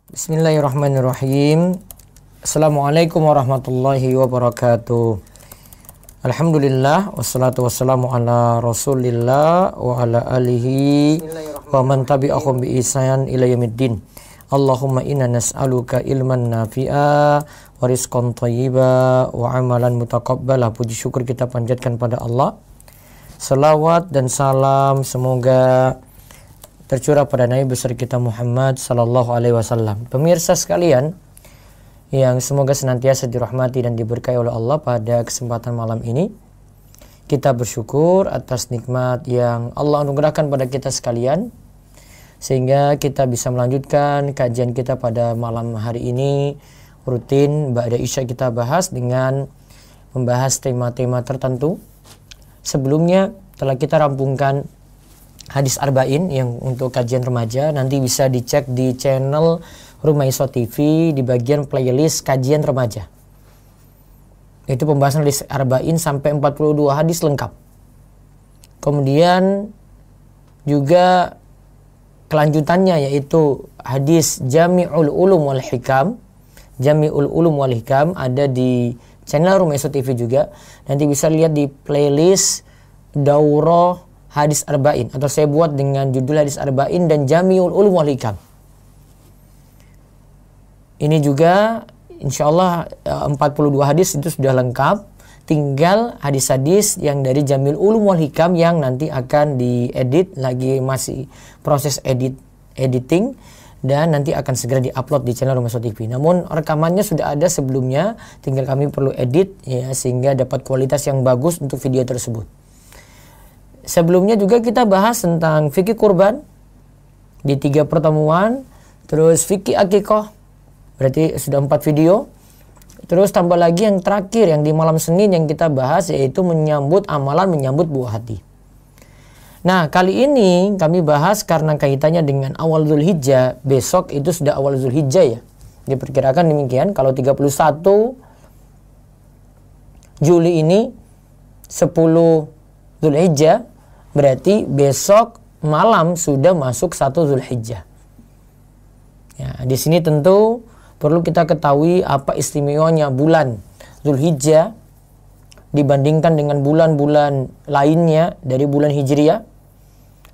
Bismillahirrahmanirrahim. Assalamualaikum warahmatullahi wabarakatuh. Alhamdulillah wassalatu wassalamu ala Rasulillah wa ala alihi wa man tabi'ahum bi ihsan ila yaumiddin. Allahumma inna nas'aluka ilman nafi'a wa rizqan thayyiba wa amalan mutaqabbala. Puji syukur kita panjatkan pada Allah. Salawat dan salam semoga tercurah pada Nabi besar kita Muhammad sallallahu alaihi wasallam. Pemirsa sekalian yang semoga senantiasa dirahmati dan diberkahi oleh Allah, pada kesempatan malam ini kita bersyukur atas nikmat yang Allah anugerahkan pada kita sekalian sehingga kita bisa melanjutkan kajian kita pada malam hari ini. Rutin ba'da Isya kita bahas dengan membahas tema-tema tertentu. Sebelumnya telah kita rampungkan hadis arba'in yang untuk kajian remaja. Nanti bisa dicek di channel Rumaiso TV di bagian playlist kajian remaja. Itu pembahasan hadis arba'in sampai 42 hadis lengkap. Kemudian juga kelanjutannya yaitu hadis Jami'ul Ulum wal Hikam. Jami'ul Ulum wal Hikam ada di channel Rumaiso TV juga. Nanti bisa lihat di playlist Daurah hadis arba'in, atau saya buat dengan judul hadis arba'in dan Jami'ul Ulum wal Hikam. Ini juga insyaallah 42 hadis itu sudah lengkap. Tinggal hadis-hadis yang dari Jami'ul Ulum wal Hikam yang nanti akan diedit, lagi masih proses editing, dan nanti akan segera diupload di channel Rumaiso TV. Namun rekamannya sudah ada sebelumnya, tinggal kami perlu edit ya sehingga dapat kualitas yang bagus untuk video tersebut. Sebelumnya juga kita bahas tentang fikih kurban di 3 pertemuan, terus fikih akikoh, berarti sudah 4 video. Terus tambah lagi yang terakhir yang di malam Senin yang kita bahas yaitu menyambut amalan, menyambut buah hati. Nah, kali ini kami bahas karena kaitannya dengan awal Zulhijjah. Besok itu sudah awal Zulhijjah ya. Diperkirakan demikian, kalau 31 Juli ini 10 Zulhijjah, berarti besok malam sudah masuk 1 Zulhijjah. Ya, di sini tentu perlu kita ketahui apa istimewanya bulan Zulhijjah dibandingkan dengan bulan-bulan lainnya dari bulan Hijriah.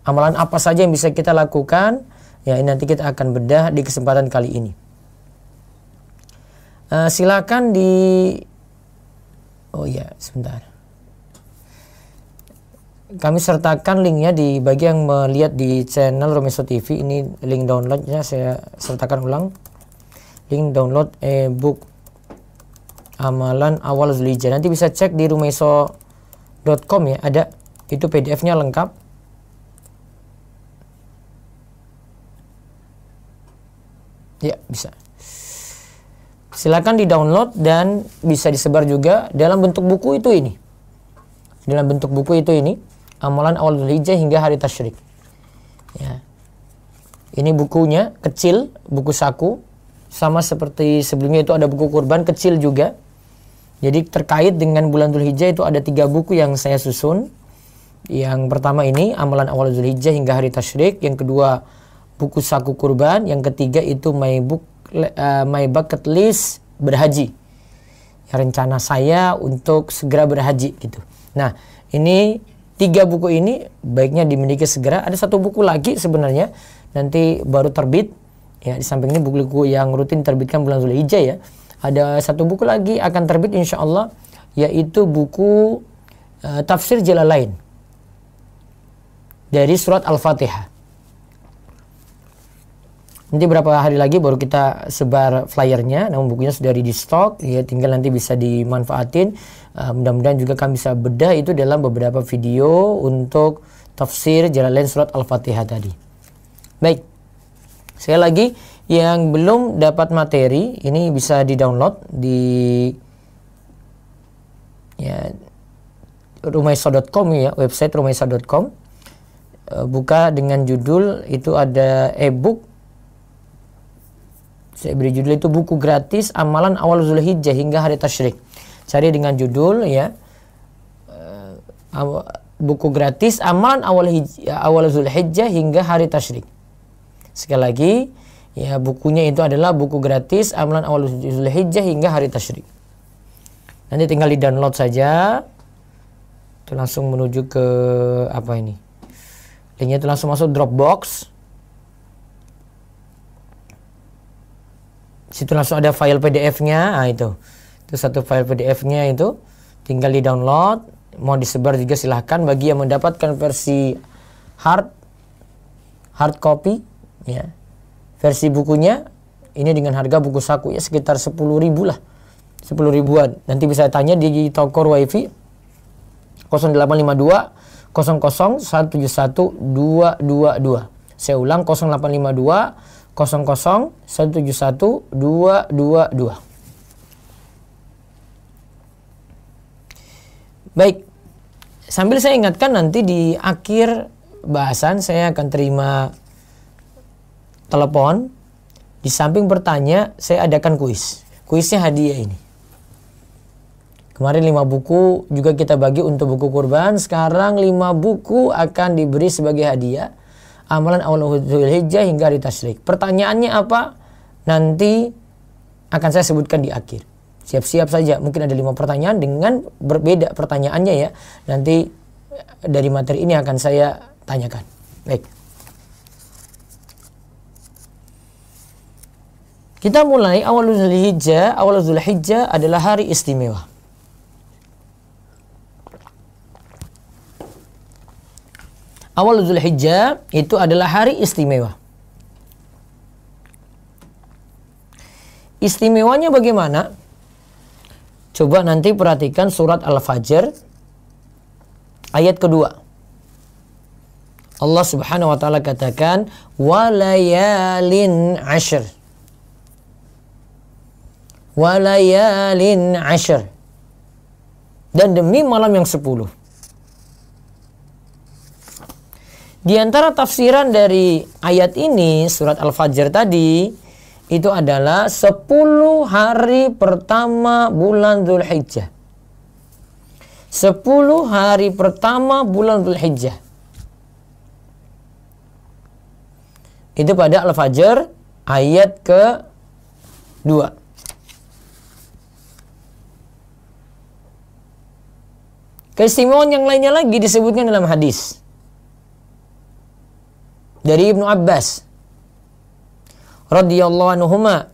Amalan apa saja yang bisa kita lakukan? Ya, nanti kita akan bedah di kesempatan kali ini. Silakan sebentar. Kami sertakan linknya di bagi yang melihat di channel Rumaiso TV. Ini link downloadnya saya sertakan ulang. Link download e-book amalan awal Zulhijjah. Nanti bisa cek di rumaiso.com ya, ada itu PDF-nya lengkap. Ya, bisa. Silakan di-download dan bisa disebar juga dalam bentuk buku itu ini. Dalam bentuk buku itu ini, amalan awal Zulhijjah hingga hari tasyrik. Ya. Ini bukunya kecil, buku saku. Sama seperti sebelumnya itu ada buku kurban kecil juga. Jadi terkait dengan bulan Zulhijjah itu ada 3 buku yang saya susun. Yang pertama ini amalan awal Zulhijjah hingga hari tasyrik. Yang kedua buku saku kurban. Yang ketiga itu my bucket list berhaji. Rencana saya untuk segera berhaji gitu. Nah, ini 3 buku ini baiknya dimiliki segera. Ada 1 buku lagi sebenarnya nanti baru terbit. Ya, di samping ini buku-buku yang rutin terbitkan bulan Zulhijjah ya. Ada 1 buku lagi akan terbit insya Allah, yaitu buku Tafsir Jalalain dari surat Al-Fatihah. Nanti berapa hari lagi baru kita sebar flyernya, namun bukunya sudah di stok ya, tinggal nanti bisa dimanfaatin. Mudah-mudahan juga kami bisa bedah itu dalam beberapa video untuk tafsir Jalalain surat Al-Fatihah tadi. Baik, sekali lagi yang belum dapat materi ini bisa di-download di ya rumaiso.com ya, website rumaiso.com. Buka dengan judul itu ada e-book. Saya beri judul itu buku gratis amalan awal Zulhijjah hingga hari tasyrik. Cari dengan judul ya buku gratis amalan awal Zulhijjah hingga hari tasyrik. Sekali lagi Ya, bukunya itu adalah buku gratis amalan awal Zulhijjah hingga hari tasyrik. Nanti tinggal di download saja. Itu langsung menuju ke apa ini? Linknya itu langsung masuk Dropbox. Situ langsung ada file PDF-nya. Nah, itu satu file PDF-nya itu tinggal di download. Mau disebar juga silahkan. Bagi yang mendapatkan versi hard copy, ya, versi bukunya ini dengan harga buku saku ya sekitar 10.000 lah, 10 ribuan. Nanti bisa tanya di toko Wifi 0852 00 171 222. Saya ulang 0852 00 171 222. Baik, sambil saya ingatkan nanti di akhir bahasan saya akan terima telepon. Di samping bertanya, saya adakan kuis. Kuisnya hadiah ini. Kemarin 5 buku juga kita bagi untuk buku kurban. Sekarang 5 buku akan diberi sebagai hadiah. Amalan awal Zulhijjah hingga hari tasyrik. Pertanyaannya apa? Nanti akan saya sebutkan di akhir. Siap-siap saja. Mungkin ada 5 pertanyaan dengan berbeda pertanyaannya ya. Nanti dari materi ini akan saya tanyakan. Baik. Kita mulai awal Zulhijjah. Awal Zulhijjah adalah hari istimewa. Awal Zulhijjah itu adalah hari istimewa. Istimewanya bagaimana? Coba nanti perhatikan surat Al-Fajr ayat kedua. Allah Subhanahu wa taala katakan walayalin ashr. Walayalin ashr. Dan demi malam yang 10. Di antara tafsiran dari ayat ini, surat Al-Fajr tadi, itu adalah 10 hari pertama bulan Zulhijjah. 10 hari pertama bulan Zulhijjah. Itu pada Al-Fajr ayat ke-2. Keistimewaan yang lainnya lagi disebutkan dalam hadis dari Ibnu Abbas radhiyallahu anhuma,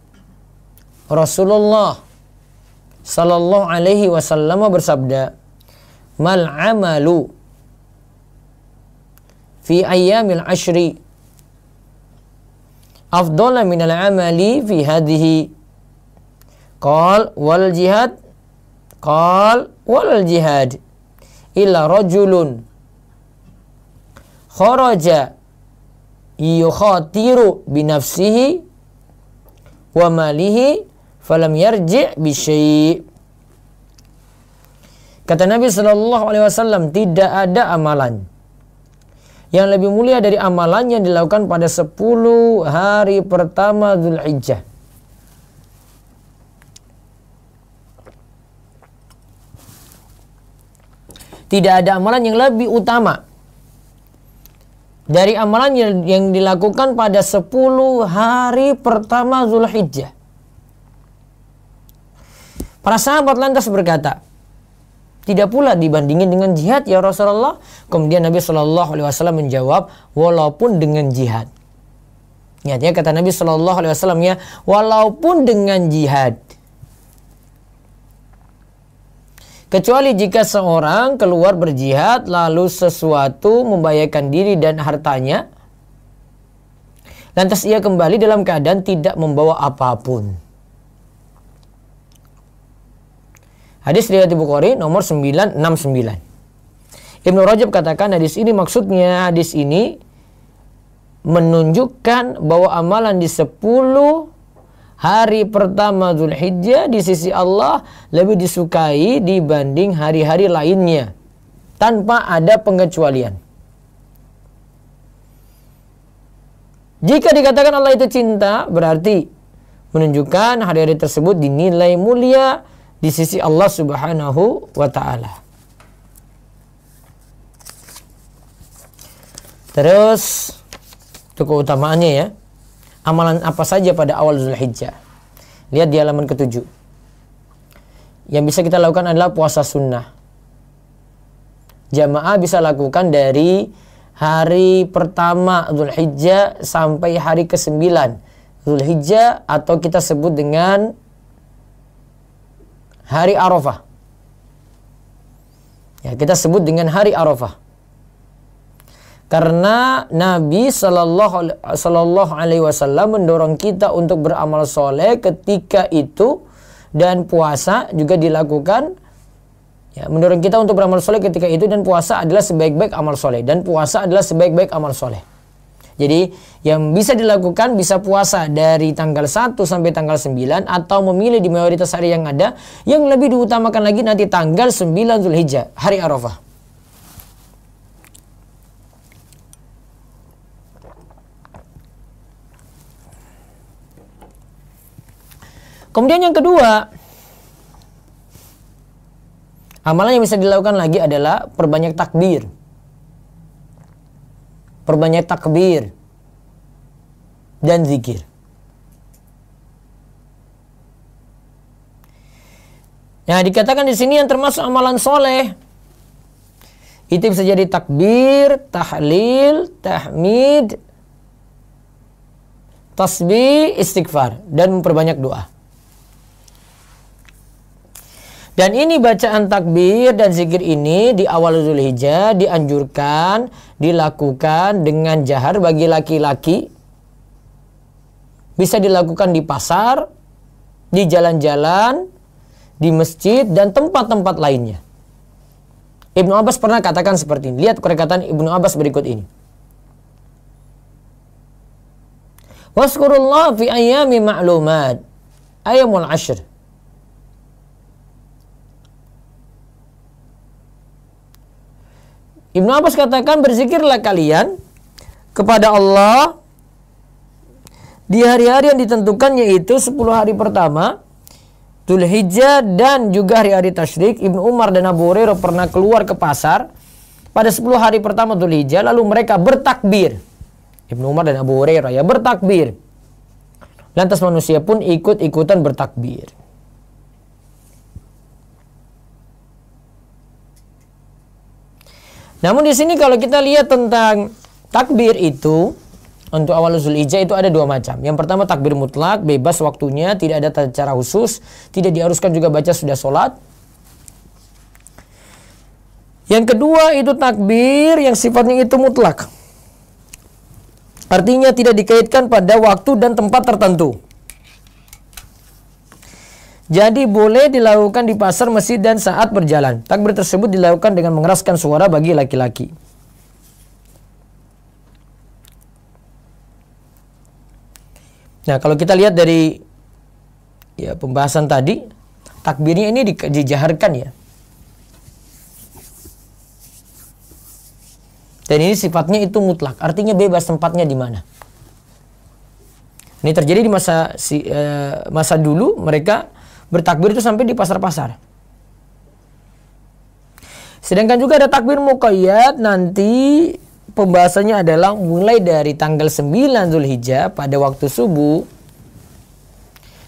Rasulullah sallallahu alaihi wasallam bersabda, "Mal amalu fi ayyamil ashri afdala min al-amali fi hadhihi." Qal wal jihad, qal wal jihad illa rajulun kharaja yukhatiru binafsihi wa malihi falam yarji' bisyai'. Kata Nabi sallallahu alaihi wasallam, tidak ada amalan yang lebih mulia dari amalan yang dilakukan pada 10 hari pertama Zulhijjah. Tidak ada amalan yang lebih utama dari amalan yang dilakukan pada 10 hari pertama Zulhijjah. Para sahabat lantas berkata, tidak pula dibandingin dengan jihad ya Rasulullah. Kemudian Nabi Shallallahu Alaihi Wasallam menjawab, walaupun dengan jihad. Ingat ya kata Nabi Shallallahu Alaihi Wasallam ya, walaupun dengan jihad. Kecuali jika seorang keluar berjihad lalu sesuatu membahayakan diri dan hartanya, lantas ia kembali dalam keadaan tidak membawa apapun. Hadis riwayat Bukhari nomor 969. Ibnu Rajab katakan hadis ini maksudnya hadis ini menunjukkan bahwa amalan di 10 hari pertama Zulhijjah di sisi Allah lebih disukai dibanding hari-hari lainnya tanpa ada pengecualian. Jika dikatakan Allah itu cinta, berarti menunjukkan hari-hari tersebut dinilai mulia di sisi Allah Subhanahu wa ta'ala. Terus itu keutamaannya ya. Amalan apa saja pada awal Zulhijjah? Lihat di halaman ke-7. Yang bisa kita lakukan adalah puasa sunnah. Jamaah bisa lakukan dari hari pertama Zulhijjah sampai hari ke-9 Zulhijjah, atau kita sebut dengan hari Arafah. Ya, kita sebut dengan hari Arafah. Karena Nabi Sallallahu Alaihi Wasallam mendorong kita untuk beramal soleh ketika itu, dan puasa juga dilakukan. Ya, mendorong kita untuk beramal soleh ketika itu, dan puasa adalah sebaik-baik amal soleh. Dan puasa adalah sebaik-baik amal soleh. Jadi yang bisa dilakukan, bisa puasa dari tanggal 1 sampai tanggal 9, atau memilih di mayoritas hari yang ada. Yang lebih diutamakan lagi nanti tanggal 9 Zulhijjah, hari Arafah. Kemudian yang kedua, amalan yang bisa dilakukan lagi adalah perbanyak takbir. Perbanyak takbir dan zikir. Nah, dikatakan di sini yang termasuk amalan soleh itu bisa jadi takbir, tahlil, tahmid, tasbih, istighfar, dan memperbanyak doa. Dan ini bacaan takbir dan zikir ini di awal Zulhijjah dianjurkan dilakukan dengan jahar bagi laki-laki. Bisa dilakukan di pasar, di jalan-jalan, di masjid, dan tempat-tempat lainnya. Ibnu Abbas pernah katakan seperti ini. Lihat perkataan Ibnu Abbas berikut ini. Waskurullah fi ayyami ma'lumat, ayyamul ashr. Ibnu Abbas katakan, berzikirlah kalian kepada Allah di hari-hari yang ditentukan, yaitu 10 hari pertama Dzulhijjah dan juga hari-hari tasyrik. Ibnu Umar dan Abu Hurairah pernah keluar ke pasar pada 10 hari pertama Dzulhijjah, lalu mereka bertakbir. Ibnu Umar dan Abu Hurairah ya bertakbir. Lantas manusia pun ikut-ikutan bertakbir. Namun di sini kalau kita lihat tentang takbir itu untuk awal Zulhijjah itu ada dua macam. Yang pertama takbir mutlak, bebas waktunya, tidak ada cara khusus, tidak diharuskan juga baca sudah sholat. Yang kedua itu takbir yang sifatnya itu mutlak. Artinya tidak dikaitkan pada waktu dan tempat tertentu. Jadi boleh dilakukan di pasar, masjid, dan saat berjalan. Takbir tersebut dilakukan dengan mengeraskan suara bagi laki-laki. Nah, kalau kita lihat dari pembahasan tadi, takbirnya ini dijaharkan ya. Dan ini sifatnya itu mutlak, artinya bebas tempatnya di mana. Ini terjadi di masa dulu, mereka bertakbir itu sampai di pasar-pasar. Sedangkan juga ada takbir muqayyad, nanti pembahasannya adalah mulai dari tanggal 9 Zulhijjah pada waktu subuh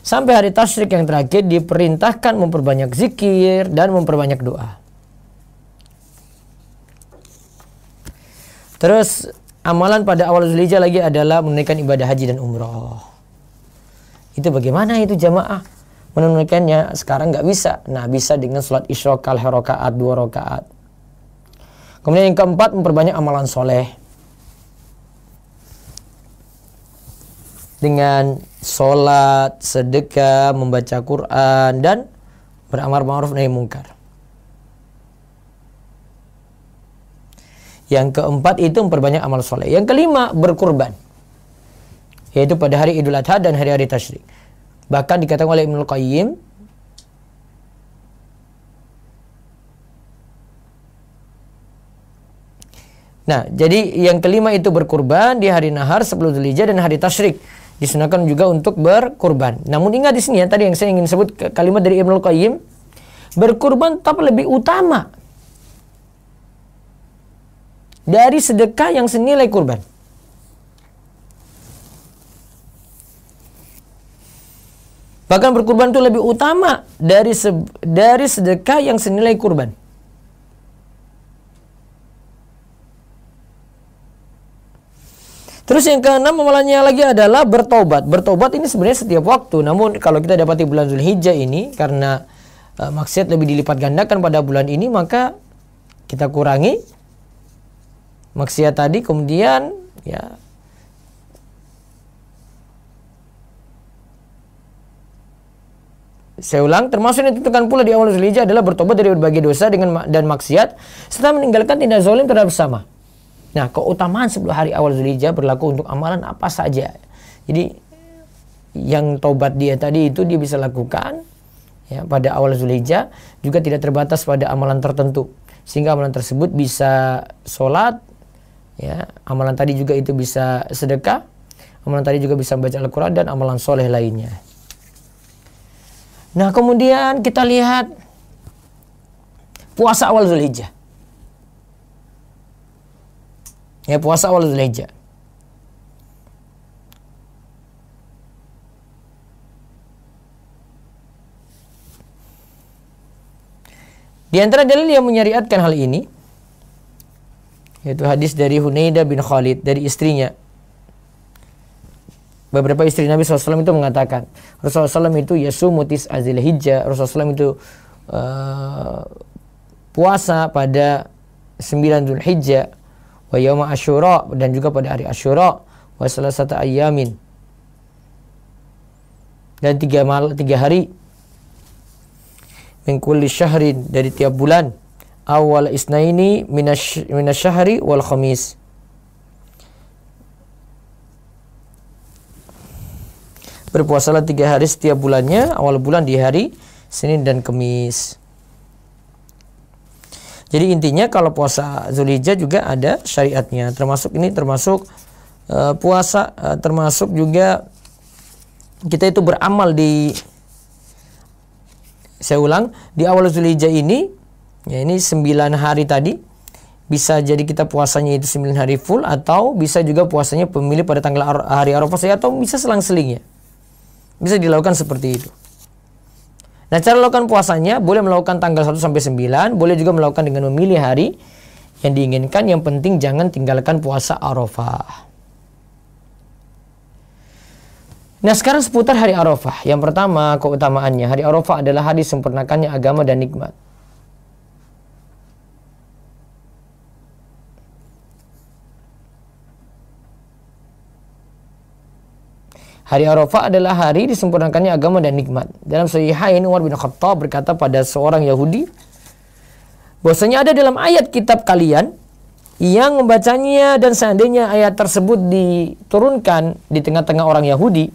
sampai hari tasyrik yang terakhir diperintahkan memperbanyak zikir dan memperbanyak doa. Terus amalan pada awal Zulhijjah lagi adalah menunaikan ibadah haji dan umroh. Itu bagaimana itu jamaah? Menunaikannya sekarang nggak bisa. Nah, bisa dengan sholat isyraqah 2 rakaat. Kemudian yang keempat, memperbanyak amalan soleh dengan sholat, sedekah, membaca Quran, dan beramar ma'ruf nahi mungkar. Yang keempat itu memperbanyak amal soleh. Yang kelima, berkurban, yaitu pada hari Idul Adha dan hari-hari tasyrik. Bahkan dikatakan oleh Ibnul Qayyim, nah, jadi yang kelima itu berkurban di hari nahar 10 Dzulhijjah dan hari tasyrik. Disunahkan juga untuk berkurban. Namun ingat di sini ya, tadi yang saya ingin sebut kalimat dari Ibnul Qayyim, berkurban tetap lebih utama dari sedekah yang senilai kurban. Bahkan berkurban itu lebih utama dari sedekah yang senilai kurban. Terus yang keenam amalannya lagi adalah bertobat. Bertobat ini sebenarnya setiap waktu. Namun kalau kita dapati bulan Zulhijjah ini, karena maksiat lebih dilipat gandakan pada bulan ini, maka kita kurangi maksiat tadi. Kemudian ya, saya ulang, termasuk yang ditentukan pula di awal Zulhijjah adalah bertobat dari berbagai dosa dan maksiat, serta meninggalkan tindak zalim terhadap sesama. Nah, keutamaan 10 hari awal Zulhijjah berlaku untuk amalan apa saja. Jadi yang tobat dia tadi itu dia bisa lakukan ya pada awal Zulhijjah, juga tidak terbatas pada amalan tertentu. Sehingga amalan tersebut bisa sholat, ya, amalan tadi juga itu bisa sedekah, amalan tadi juga bisa membaca Al-Quran dan amalan soleh lainnya. Nah, kemudian kita lihat puasa awal Zulhijjah. Ya, puasa awal Zulhijjah. Di antara dalil yang menyariatkan hal ini, yaitu hadis dari Hunaidah bin Khalid, dari istrinya. Beberapa istri Nabi SAW itu mengatakan, Rasulullah SAW itu yasumutis Zulhijjah, Rasulullah SAW itu puasa pada 9 Zulhijjah, wa yauma Asyura, dan juga pada hari Asyura, wa salasata ayyamin, dan 3 hari, min kulli syahrin, dari tiap bulan, awal isnaini minasyahri wal khamis. Berpuasalah 3 hari setiap bulannya, awal bulan di hari Senin dan Kamis. Jadi intinya kalau puasa Zulhijjah juga ada syariatnya, termasuk puasa, termasuk juga kita itu beramal saya ulang, di awal Zulhijjah ini, ya ini 9 hari tadi, bisa jadi kita puasanya itu 9 hari full, atau bisa juga puasanya pemilih pada tanggal hari Arafah saja, atau bisa selang-selingnya. Bisa dilakukan seperti itu. Nah, cara melakukan puasanya boleh melakukan tanggal 1 sampai 9, boleh juga melakukan dengan memilih hari yang diinginkan. Yang penting jangan tinggalkan puasa Arafah. Nah, sekarang seputar hari Arafah. Yang pertama, keutamaannya, hari Arafah adalah hari sempurnakannya agama dan nikmat. Hari Arafah adalah hari disempurnakannya agama dan nikmat. Dalam Sahihain, Umar bin Khattab berkata pada seorang Yahudi, bahwasanya ada dalam ayat kitab kalian yang membacanya, dan seandainya ayat tersebut diturunkan di tengah-tengah orang Yahudi,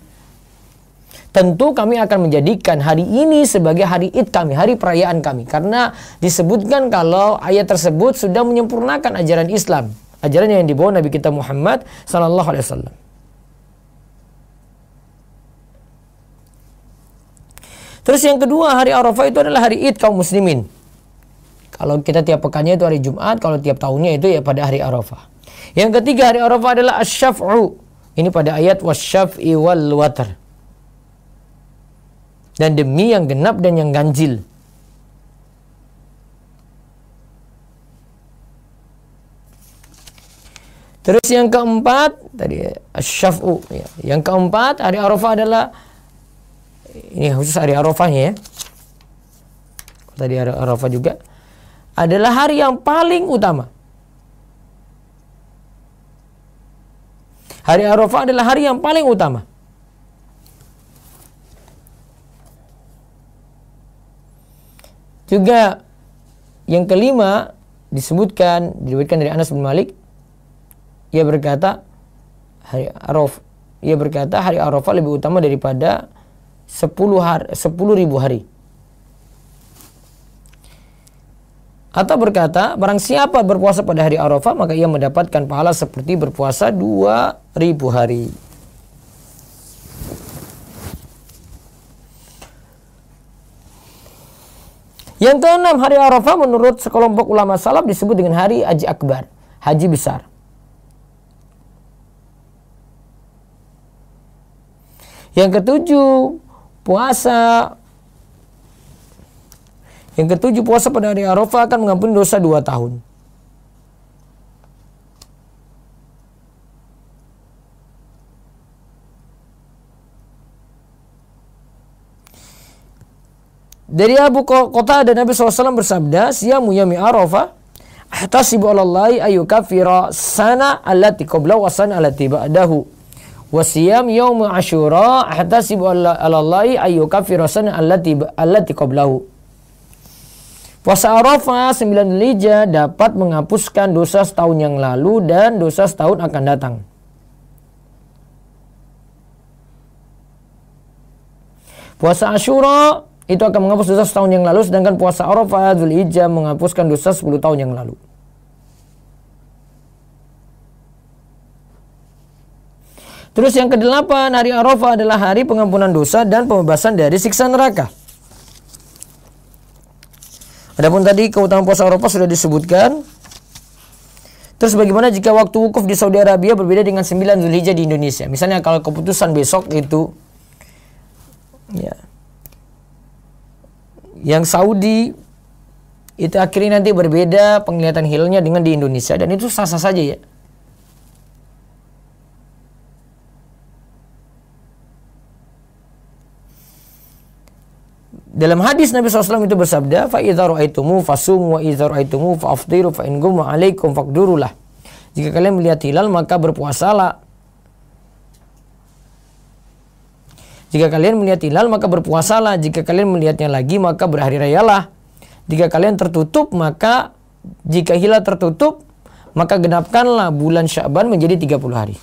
tentu kami akan menjadikan hari ini sebagai hari Id kami, hari perayaan kami. Karena disebutkan kalau ayat tersebut sudah menyempurnakan ajaran Islam, ajaran yang dibawa Nabi kita Muhammad sallallahu alaihi wasallam. Terus yang kedua, hari Arafah itu adalah hari Id kaum muslimin. Kalau kita tiap pekannya itu hari Jumat, kalau tiap tahunnya itu ya pada hari Arafah. Yang ketiga, hari Arafah adalah asy-syaf'u. Ini pada ayat wasyaf'i wal watr. Dan demi yang genap dan yang ganjil. Terus yang keempat, tadi asy-syaf'u, ya. Yang keempat, hari Arafah adalah, ini khusus hari Arafahnya ya. Tadi hari Arafah juga adalah hari yang paling utama. Hari Arafah adalah hari yang paling utama. Juga yang kelima diriwayatkan dari Anas bin Malik, ia berkata hari Arafah lebih utama daripada 10.000 hari. Atau berkata, barang siapa berpuasa pada hari Arafah, maka ia mendapatkan pahala seperti berpuasa 2.000 hari. Yang keenam, hari Arafah menurut sekelompok ulama salaf disebut dengan hari Haji Akbar, haji besar. Yang ketujuh, Puasa yang ketujuh, puasa pada hari Arafah akan mengampuni dosa 2 tahun. Dari Abu Qatadah Nabi SAW bersabda, siyamu yami Arafah ahtasibu 'alallahi ayyukaffira sana allati qablahu wa sana allati ba'dahu. Wa siyam yaum Asyura ahtasibu 'alallahi ayyukaffira sana allati qablahu. Puasa Arafah 9 Dzulhijjah dapat menghapuskan dosa setahun yang lalu dan dosa setahun akan datang. Puasa Asyura itu akan menghapus dosa setahun yang lalu, sedangkan puasa Arafah Dzulhijjah menghapuskan dosa 10 tahun yang lalu. Terus yang ke-8, hari Arafah adalah hari pengampunan dosa dan pembebasan dari siksa neraka. Adapun tadi keutamaan puasa Arafah sudah disebutkan. Terus bagaimana jika waktu wukuf di Saudi Arabia berbeda dengan 9 Dzulhijjah di Indonesia? Misalnya kalau keputusan besok itu ya, yang Saudi itu akhirnya nanti berbeda penglihatan hilalnya dengan di Indonesia, dan itu sah-sah saja ya. Dalam hadis Nabi SAW itu bersabda, fa idza ra'aitumu fasumu wa idza ra'aitumu fa'aftiru fa in gumma 'alaikum faqdurulah. Jika kalian melihat hilal maka berpuasalah. Jika kalian melihat hilal maka berpuasalah. Jika kalian melihatnya lagi maka berhari rayalah. Jika kalian tertutup maka jika hilal tertutup maka genapkanlah bulan Sya'ban menjadi 30 hari.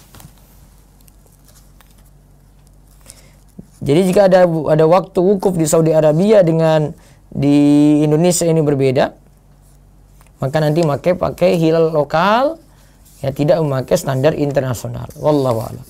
Jadi jika ada waktu wukuf di Saudi Arabia dengan di Indonesia ini berbeda, maka nanti pakai hilal lokal, ya, tidak memakai standar internasional. Wallahu a'lam.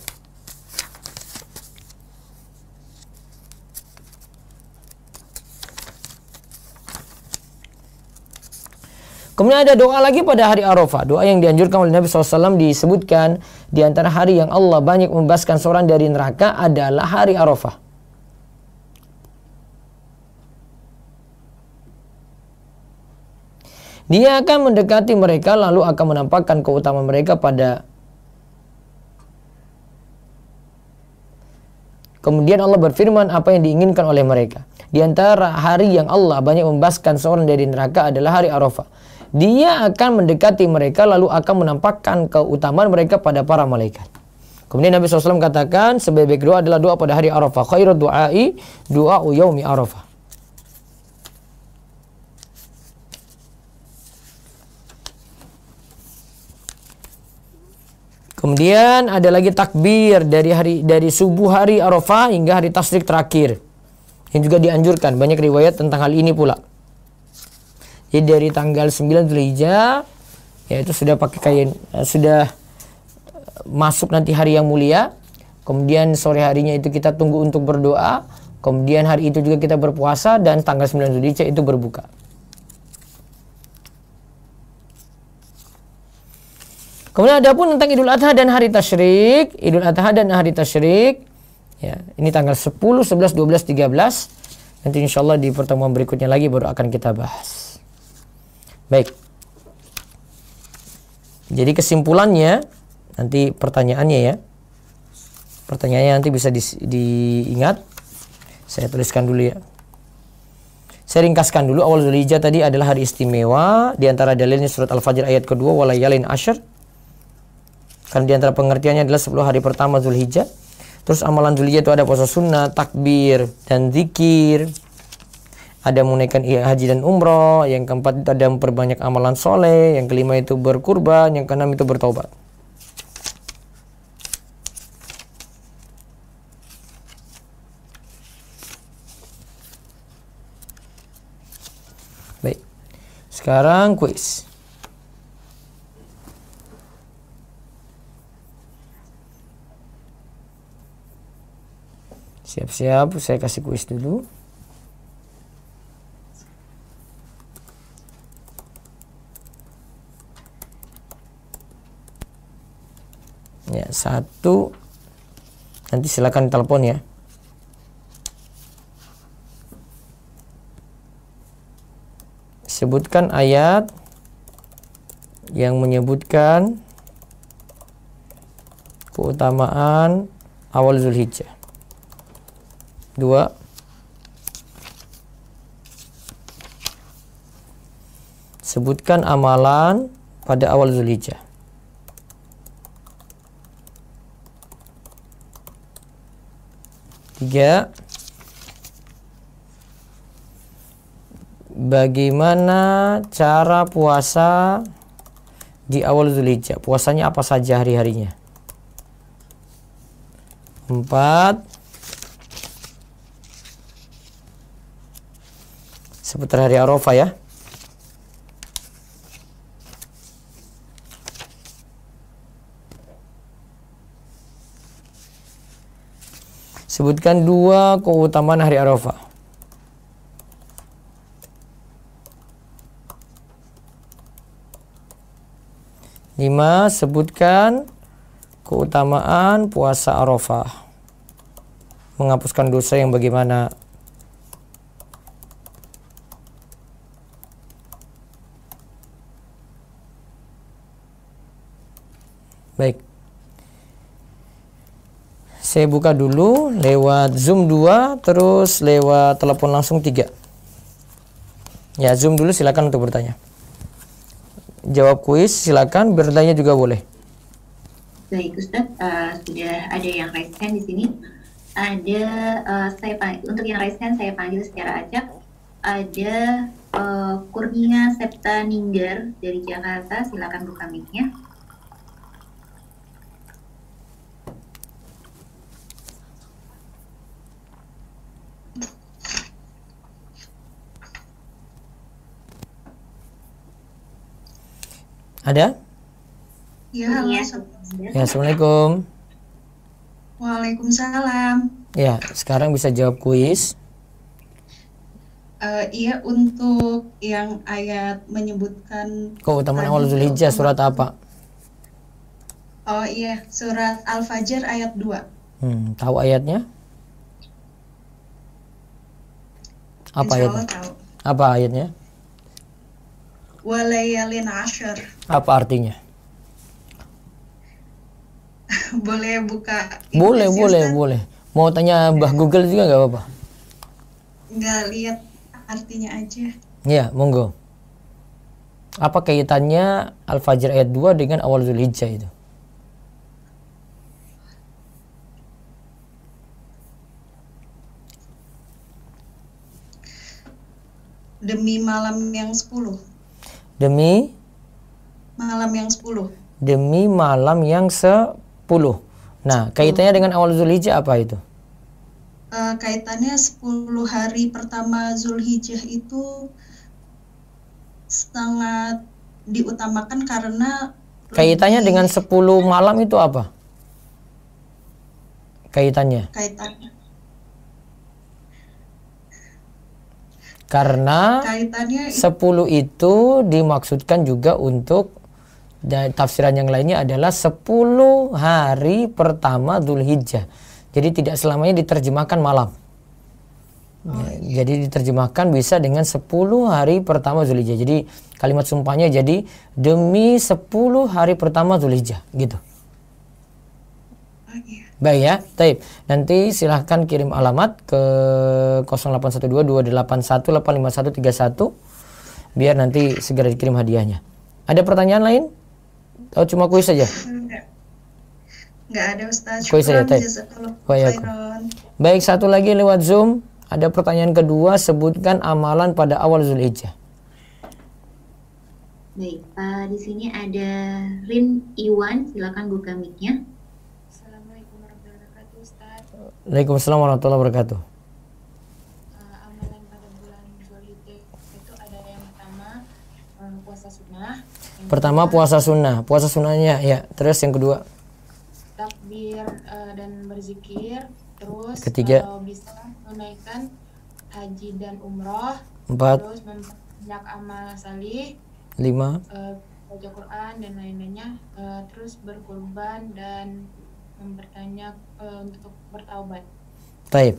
Kemudian ada doa lagi pada hari Arafah. Doa yang dianjurkan oleh Nabi SAW disebutkan di antara hari yang Allah banyak membebaskan seorang dari neraka adalah hari Arafah. Dia akan mendekati mereka lalu akan menampakkan keutamaan mereka pada. Kemudian Allah berfirman apa yang diinginkan oleh mereka. Di antara hari yang Allah banyak membebaskan seorang dari neraka adalah hari Arafah. Dia akan mendekati mereka lalu akan menampakkan keutamaan mereka pada para malaikat. Kemudian Nabi SAW katakan sebaik-baik doa adalah doa pada hari Arafah. Khairud du'ai du'a'u yaumi Arafah. Kemudian ada lagi takbir dari subuh hari Arafah hingga hari tasyrik terakhir. Yang juga dianjurkan, banyak riwayat tentang hal ini pula. Jadi dari tanggal 9 Dzulhijjah ya itu sudah pakai kain, sudah masuk nanti hari yang mulia. Kemudian sore harinya itu kita tunggu untuk berdoa. Kemudian hari itu juga kita berpuasa dan tanggal 9 Dzulhijjah itu berbuka. Kemudian ada pun tentang Idul Adha dan hari tasyrik. Idul Adha dan hari tasyrik ya, ini tanggal 10, 11, 12, 13. Nanti insyaallah di pertemuan berikutnya lagi baru akan kita bahas. Baik. Jadi kesimpulannya nanti pertanyaannya ya. Pertanyaannya nanti bisa diingat. Saya tuliskan dulu ya. Saya ringkaskan dulu. Awal Dzulhijjah tadi adalah hari istimewa. Di antara dalilnya surat Al-Fajr ayat kedua walayalin asyr. Karena di antara pengertiannya adalah 10 hari pertama Dzulhijjah. Terus amalan Dzulhijjah itu ada puasa sunnah, takbir, dan zikir. Ada menunaikan haji dan umroh. Yang keempat itu ada memperbanyak amalan soleh. Yang kelima itu berkurban. Yang keenam itu bertobat. Baik. Sekarang kuis. Siap-siap, saya kasih kuis dulu. Ya, 1. Nanti silakan telepon ya. Sebutkan ayat yang menyebutkan keutamaan awal Zulhijjah. 2. Sebutkan amalan pada awal Zulhijjah. 3. Bagaimana cara puasa di awal Zulhijjah? Puasanya apa saja hari-harinya? 4. Seputar hari Arafah ya. Sebutkan 2 keutamaan hari Arafah. 5. Sebutkan keutamaan puasa Arafah. Menghapuskan dosa yang bagaimana? Baik. Saya buka dulu lewat Zoom 2, terus lewat telepon langsung 3. Ya, Zoom dulu silakan untuk bertanya. Jawab kuis silakan, bertanya juga boleh. Baik Ustadz, sudah ada yang raise hand di sini. Ada untuk yang raise hand saya panggil secara acak. Ada Kurnia Septa Ninggar dari Jakarta, silakan buka mic-nya. Ada? Ya, halo. Ya, Assalamualaikum. Waalaikumsalam. Ya, sekarang bisa jawab kuis. Iya, untuk yang ayat menyebutkan Keutamaan awal Zulhijjah surat apa? Oh iya, surat Al-Fajr ayat 2. Tahu ayatnya? Apa ayatnya? Tahu. Apa ayatnya? Walayalin ashar. Apa artinya? Boleh buka? Boleh. Mau tanya Mbah Google juga nggak apa-apa? Nggak, lihat artinya aja. Ya, monggo. Apa kaitannya Al-Fajr ayat 2 dengan awal Zulhijjah itu? Demi malam yang 10. Demi malam yang 10. Demi malam yang 10. Nah, kaitannya dengan awal Zulhijjah apa itu? Kaitannya 10 hari pertama Zulhijjah itu sangat diutamakan karena kaitannya dengan 10 malam itu apa? Kaitannya? Karena 10 itu dimaksudkan juga untuk, dan tafsiran yang lainnya adalah 10 hari pertama Zulhijjah. Jadi tidak selamanya diterjemahkan malam. Jadi diterjemahkan bisa dengan 10 hari pertama Zulhijjah. Jadi kalimat sumpahnya jadi demi 10 hari pertama Zulhijjah gitu. Baik ya, taib. Nanti silahkan kirim alamat ke 0812-281-85131 biar nanti segera dikirim hadiahnya. Ada pertanyaan lain? Atau cuma kuis saja? Enggak ada Ustaz. Kuis saja, taib. Baik, satu lagi lewat Zoom. Ada pertanyaan kedua, sebutkan amalan pada awal Zulhijjah. Baik, di sini ada Rin Iwan, silakan buka mic-nya. Waalaikumsalam warahmatullahi wabarakatuh. Amalan pada bulan Zulhijjah itu ada yang pertama puasa sunnah. Pertama puasa sunnah, puasa sunnahnya ya. Terus yang kedua takbir dan berzikir. Terus ketiga bisa menunaikan haji dan umroh. 4. Terus memperbanyak amal salih. 5. Baca Quran dan lain-lainnya. Terus berkurban dan memperbanyak untuk bertaubat. Taib.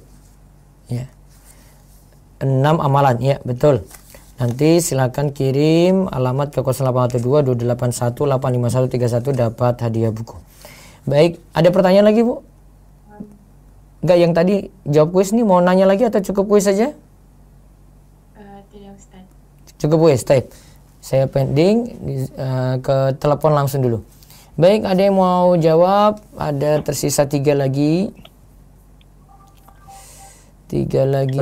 Ya. 6 amalan, ya betul. Nanti silakan kirim alamat ke 0812 281 85131 dapat hadiah buku. Baik, ada pertanyaan lagi Bu? Enggak, yang tadi jawab kuis nih, mau nanya lagi atau cukup kuis saja? Tidak Ustaz. Cukup kuis, baik. Saya pending ke telepon langsung dulu. Baik, ada yang mau jawab? Ada tersisa 3 lagi. 3 lagi.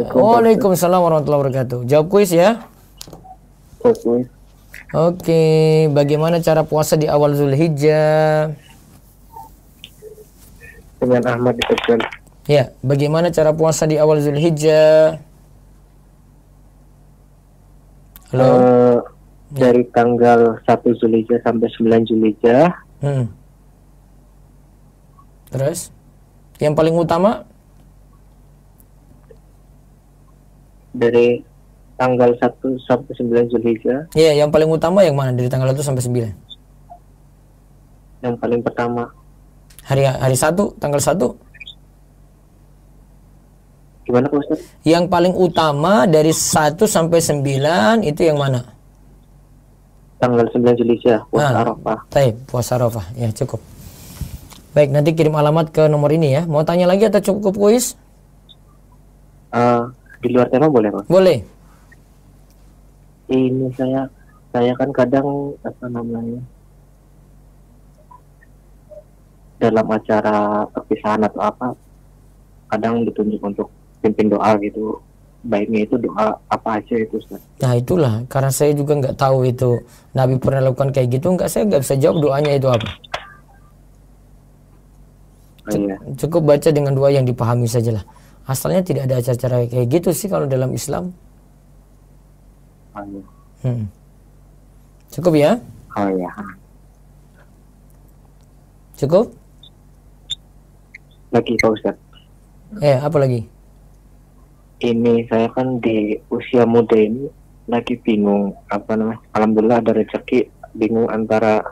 Waalaikumsalam warahmatullahi wabarakatuh. Jawab kuis ya. Oke, bagaimana cara puasa di awal Zulhijjah? Dengan Ahmad di Tegal. Ya, bagaimana cara puasa di awal Zulhijjah? Halo. Dari tanggal 1 Zulhijjah sampai 9 Zulhijjah. Terus, yang paling utama? Dari tanggal 1 sampai 9 Zulhijjah. Iya, yang paling utama yang mana dari tanggal 1 sampai 9? Yang paling pertama. Hari 1, tanggal 1. Gimana Pak Ustaz? Yang paling utama dari 1 sampai 9 itu yang mana? Tanggal 9 Zulhijjah, puasa Arafah. Baik, puasa Arafah. Ya, cukup. Baik, nanti kirim alamat ke nomor ini ya. Mau tanya lagi atau cukup kuis? Di luar tema boleh Pak? Boleh. Ini saya kan kadang dalam acara perpisahan atau apa, kadang ditunjuk untuk pimpin doa gitu. Baiknya itu doa apa aja itu Ustaz? Nah itulah, karena saya juga nggak tahu itu Nabi pernah lakukan kayak gitu, saya nggak bisa jawab doanya itu apa. Iya. Cukup baca dengan doa yang dipahami sajalah. Asalnya tidak ada acara-acara kayak gitu sih kalau dalam Islam. Iya. Cukup ya? Oh ya. Cukup? Lagi Pak Ustaz. Apa lagi? Ini saya kan di usia muda ini lagi bingung alhamdulillah ada rezeki, bingung antara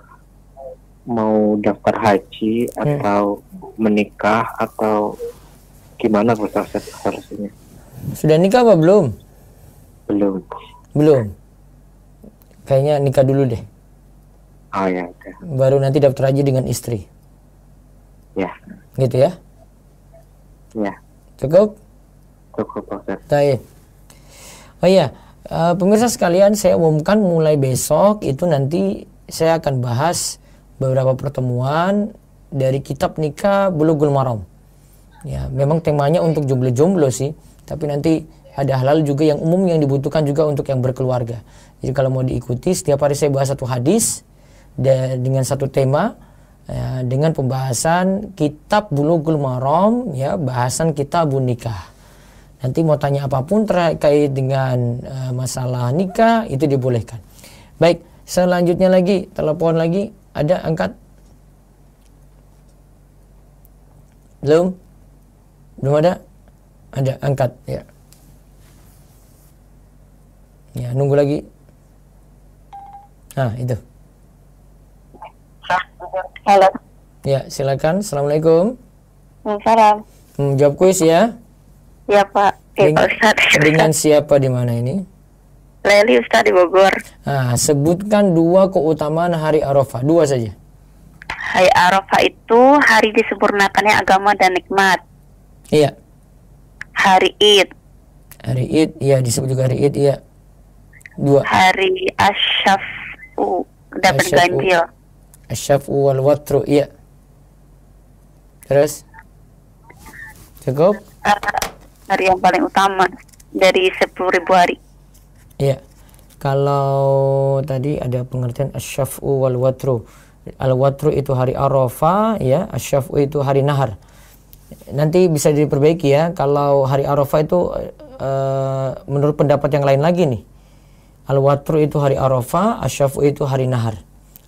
mau daftar haji atau menikah atau gimana Pak Ustaz harusnya? Sudah nikah apa belum? Belum. Kayaknya nikah dulu deh. Oh ya udah. Baru nanti daftar haji dengan istri. Ya. Gitu ya? Ya. Cukup? Cukup Pak Ustaz. Baik. Oh iya, pemirsa sekalian, saya umumkan mulai besok itu nanti saya akan bahas beberapa pertemuan dari kitab nikah Bulughul Maram. Ya, memang temanya untuk jomblo-jomblo sih, tapi nanti ada hal-hal juga yang umum yang dibutuhkan juga untuk yang berkeluarga. Jadi kalau mau diikuti, setiap hari saya bahas satu hadis dengan satu tema, ya, dengan pembahasan kitab Bulughul Maram, ya, bahasan kitabun nikah. Nanti mau tanya apapun terkait dengan masalah nikah itu dibolehkan. Baik, selanjutnya lagi, telepon lagi, ada angkat? Belum ada? Ada, angkat ya. Ya, nunggu lagi. Nah, itu. Halo. Ya, silakan. Assalamualaikum. Salam. Jawab kuis ya. Ya Pak. Pak Ustaz. Dengan siapa di mana ini? Leli Ustaz di Bogor. Nah, sebutkan 2 keutamaan hari Arafah. 2 saja. Hari Arafah itu hari disempurnakannya agama dan nikmat. Iya. Hari Id. Hari Id, iya, disebut juga hari Id, iya. 2. Hari Asyaf'u, dapat ganjil. Asyaf'u wal watru, iya. Terus? Cukup? Hari yang paling utama dari 10.000 hari. Iya. Kalau tadi ada pengertian asyaf'u wal watru. Al-watru itu hari Arafah, ya. Asyaf'u itu hari nahar. Nanti bisa diperbaiki ya. Kalau hari Arafah itu menurut pendapat yang lain lagi nih. Al-watru itu hari Arafah, asyaf'u itu hari nahar.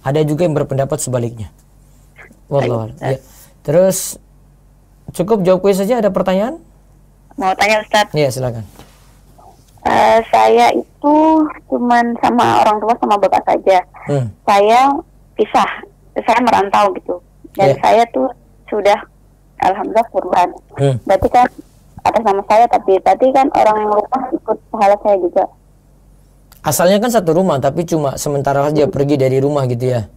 Ada juga yang berpendapat sebaliknya. Wallahu a'lam. Ya. Terus cukup jawab kuis saja, ada pertanyaan? Mau tanya Ustaz? Iya, silakan. Saya itu cuman sama orang tua sama bapak saja. Saya pisah, saya merantau gitu. Dan saya tuh sudah alhamdulillah kurban. Berarti kan atas nama saya, tapi tadi kan orang yang rumah ikut pahala saya juga. Asalnya kan satu rumah, tapi cuma sementara saja pergi dari rumah gitu ya.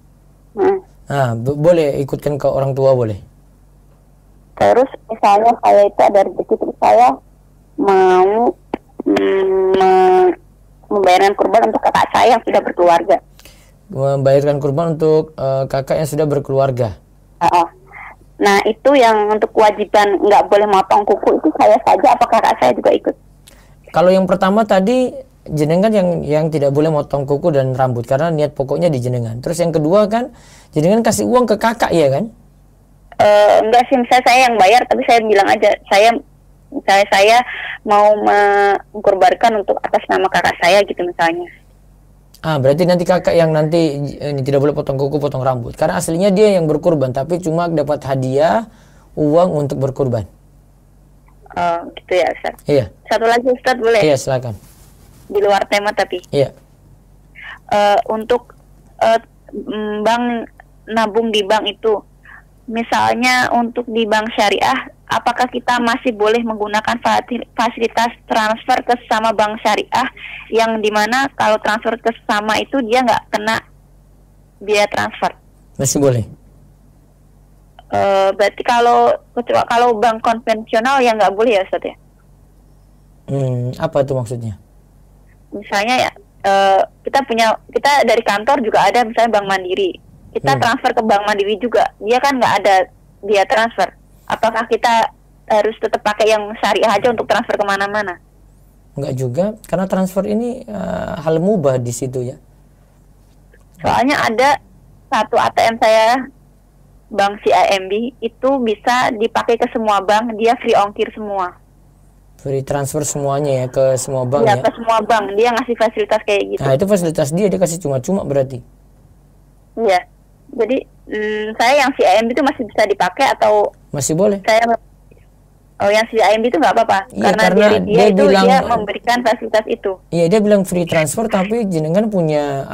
Nah, boleh ikutkan ke orang tua, boleh. Terus misalnya saya itu ada rezeki, terus saya mau membayarkan kurban untuk kakak saya yang sudah berkeluarga. Membayarkan kurban untuk kakak yang sudah berkeluarga. Nah, itu yang untuk kewajiban nggak boleh motong kuku itu saya saja, apa kakak saya juga ikut? Kalau yang pertama tadi jenengan yang tidak boleh motong kuku dan rambut karena niat pokoknya di jenengan. Terus yang kedua kan jenengan kasih uang ke kakak ya kan? Enggak sih, misalnya saya yang bayar, tapi saya bilang aja saya mau mengkorbankan untuk atas nama kakak saya gitu misalnya. Berarti nanti kakak yang nanti ini tidak boleh potong kuku, potong rambut. Karena aslinya dia yang berkurban, tapi cuma dapat hadiah uang untuk berkurban. Gitu ya Ustaz. Iya. Satu lagi Ustaz boleh? Iya, silakan. Di luar tema tapi. Iya. Untuk bank, nabung di bank itu, misalnya untuk di bank syariah, apakah kita masih boleh menggunakan fasilitas transfer ke sesama bank syariah yang dimana kalau transfer ke sesama itu dia nggak kena biaya transfer? Masih boleh. Berarti kalau bank konvensional ya nggak boleh ya Ustaz ya? Apa itu maksudnya? Misalnya ya kita dari kantor juga ada misalnya Bank Mandiri. Kita transfer ke Bank Mandiri juga, dia kan nggak ada biaya transfer. Apakah kita harus tetap pakai yang syariah aja untuk transfer kemana-mana? Enggak juga, karena transfer ini hal mubah di situ ya. Soalnya ada satu ATM saya, Bank CIMB, itu bisa dipakai ke semua bank, dia free ongkir semua. Free transfer semuanya ya ke semua bank ya? Ke semua bank, dia ngasih fasilitas kayak gitu. Nah itu fasilitas dia kasih cuma-cuma berarti? Iya. Jadi saya yang CIMB itu masih bisa dipakai atau masih boleh? Yang CIMB itu nggak apa-apa, iya, karena dari dia itu bilang, dia memberikan fasilitas itu. Iya, dia bilang free transfer, tapi jenengan punya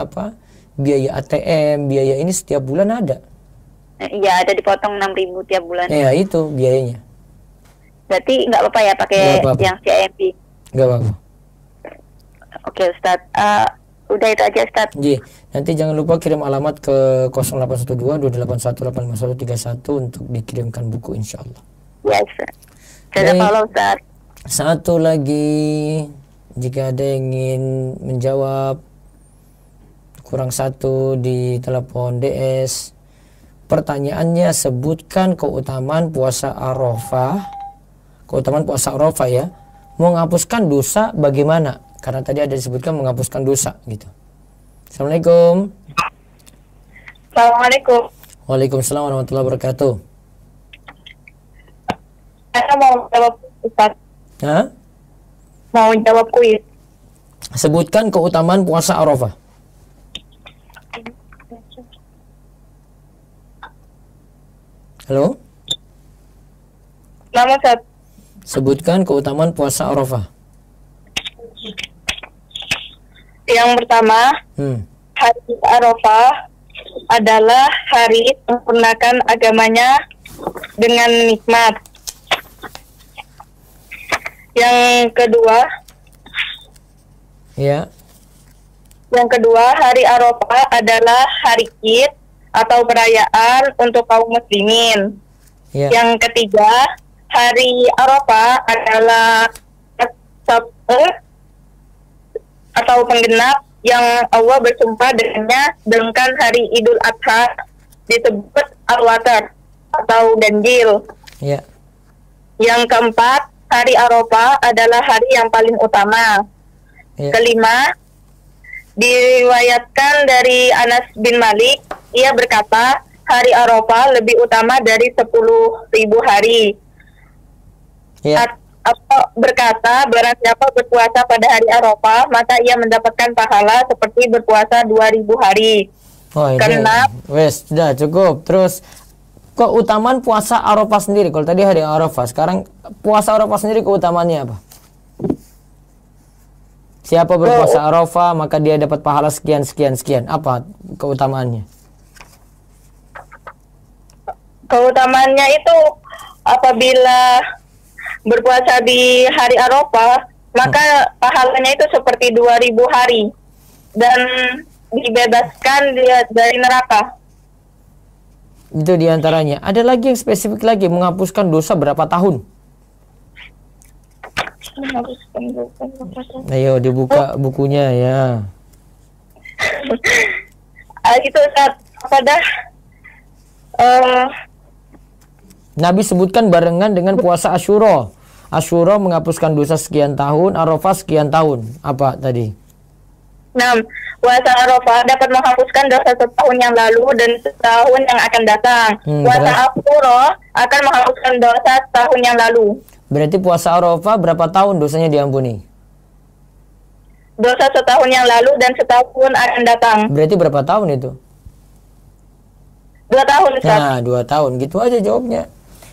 biaya ATM, biaya ini setiap bulan ada. Iya, ada dipotong 6.000 tiap bulan. Iya, itu biayanya. Berarti nggak apa-apa ya pakai yang CIMB? Nggak apa-apa. Oke Ustadz, udah itu aja Ustadz. Iya, nanti jangan lupa kirim alamat ke 0812-281-85131 untuk dikirimkan buku insyaallah. Ya Ustadz. Jazakallah Ustadz. Satu lagi, jika ada yang ingin menjawab kurang satu di telepon DS. Pertanyaannya, sebutkan keutamaan puasa Arafah. Keutamaan puasa Arafah ya. Menghapuskan dosa bagaimana? Karena tadi ada disebutkan menghapuskan dosa gitu. Assalamualaikum. Assalamualaikum. Waalaikumsalam warahmatullahi wabarakatuh. Saya mau jawab Ustaz. Mau jawab kuis. Sebutkan keutamaan puasa Arafah. Halo? Nama Ustaz. Sebutkan keutamaan puasa Arafah. Yang pertama, hari Arafah adalah hari menyempurnakan agamanya dengan nikmat. Yang kedua, hari Arafah adalah hari Id atau perayaan untuk kaum muslimin. Yang ketiga, hari Arafah adalah atau penggenap yang Allah bersumpah dengannya, sedangkan hari Idul Adha disebut Al-Watr atau ganjil. Yang keempat, hari Arafah adalah hari yang paling utama. Kelima, diriwayatkan dari Anas bin Malik, ia berkata, hari Arafah lebih utama dari 10.000 hari. Atau berkata, barang siapa berpuasa pada hari Arafah, maka ia mendapatkan pahala seperti berpuasa 2.000 hari. Karena sudah cukup. Terus keutamaan puasa Arafah sendiri. Kalau tadi hari Arafah, sekarang puasa Arafah sendiri keutamaannya apa? Siapa berpuasa Arafah maka dia dapat pahala sekian. Apa keutamaannya? Keutamaannya itu apabila berpuasa di hari Arafah, maka pahalanya itu seperti 2.000 hari. dan dibebaskan dari neraka. Itu diantaranya. Ada lagi yang spesifik lagi, menghapuskan dosa berapa tahun? Menghapuskan dosa berapa tahun? Ayo dibuka bukunya ya. Itu Ustaz, apa dah? Nabi sebutkan barengan dengan puasa Asyura. Asyura menghapuskan dosa sekian tahun, Arafah sekian tahun. Apa tadi? Nah, puasa Arafah dapat menghapuskan dosa setahun yang lalu dan setahun yang akan datang. Puasa Asyura akan menghapuskan dosa setahun yang lalu. Berarti puasa Arafah berapa tahun dosanya diampuni? Dosa setahun yang lalu dan setahun akan datang. Berarti berapa tahun itu? 2 tahun, Ustaz. Nah, 2 tahun. Gitu aja jawabnya.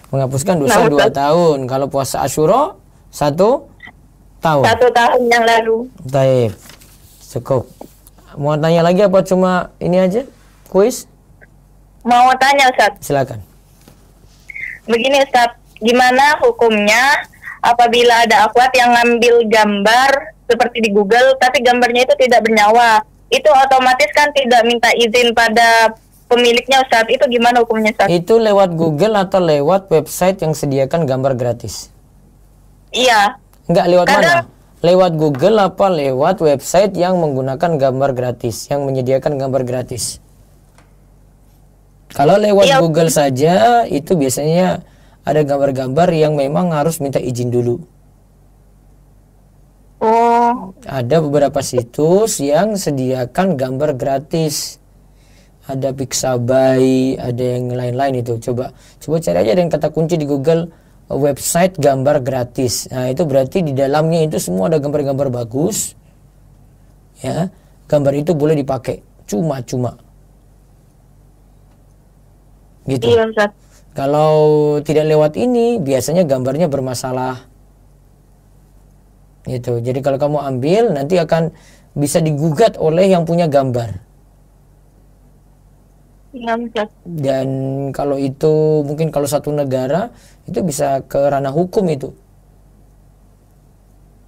Menghapuskan dosa 2 tahun. Kalau puasa Asyura 1 tahun. 1 tahun yang lalu. Baik. Cukup. Mau tanya lagi apa cuma ini aja? Kuis? Mau tanya, Ustaz. Silakan. Begini, Ustaz. Gimana hukumnya apabila ada akhwat yang ngambil gambar seperti di Google, tapi gambarnya itu tidak bernyawa? Itu otomatis kan tidak minta izin pada pemiliknya, Ustaz. Itu gimana hukumnya, Ustaz? Itu lewat Google atau lewat website yang sediakan gambar gratis? Iya. Enggak, lewat mana? Lewat Google apa lewat website yang menggunakan gambar gratis, yang menyediakan gambar gratis? Kalau lewat Google saja, itu biasanya ada gambar-gambar yang memang harus minta izin dulu. Oh. Ada beberapa situs yang sediakan gambar gratis. Ada Pixabay, ada yang lain-lain itu. Coba cari aja dengan kata kunci di Google, website gambar gratis. Nah, itu berarti di dalamnya itu semua ada gambar-gambar bagus. Ya, gambar itu boleh dipakai cuma-cuma. Gitu. Iya, Ustaz. Kalau tidak lewat ini, biasanya gambarnya bermasalah. Gitu. Jadi kalau kamu ambil, nanti akan bisa digugat oleh yang punya gambar. Iya, Ustaz. Dan kalau itu mungkin kalau satu negara itu bisa ke ranah hukum itu.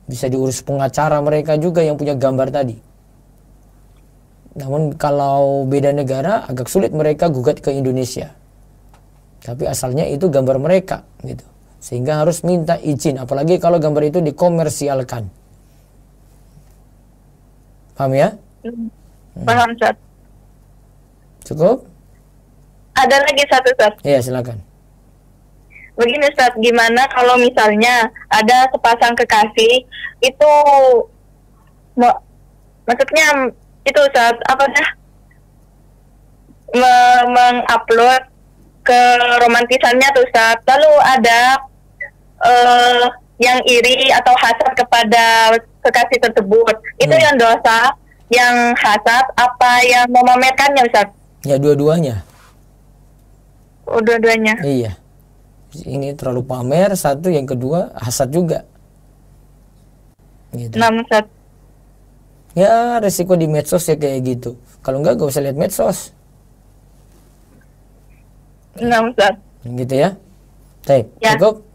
Bisa diurus pengacara mereka juga yang punya gambar tadi. Namun kalau beda negara agak sulit mereka gugat ke Indonesia. Tapi asalnya itu gambar mereka gitu. Sehingga harus minta izin, apalagi kalau gambar itu dikomersialkan. Paham ya? Paham, Ustaz. Cukup? Ada lagi satu, Ustaz. Iya, silakan. Begini, Ustaz, gimana kalau misalnya ada sepasang kekasih itu maksudnya itu, Ustaz, apa dah? Mengupload keromantisannya tuh, Ustaz. Lalu ada yang iri atau hasad kepada kekasih tersebut. Itu yang dosa, yang hasad, apa yang memamerkannya, Ustaz? Ya, dua-duanya. Oh, dua-duanya. Iya. Ini terlalu pamer, satu, yang kedua hasad juga. Gitu. Nah, Ustaz. Ya, resiko di medsos ya kayak gitu. Kalau enggak, gak usah lihat medsos. Nah, Ustaz. Gitu ya. Baik, Ya. cukup?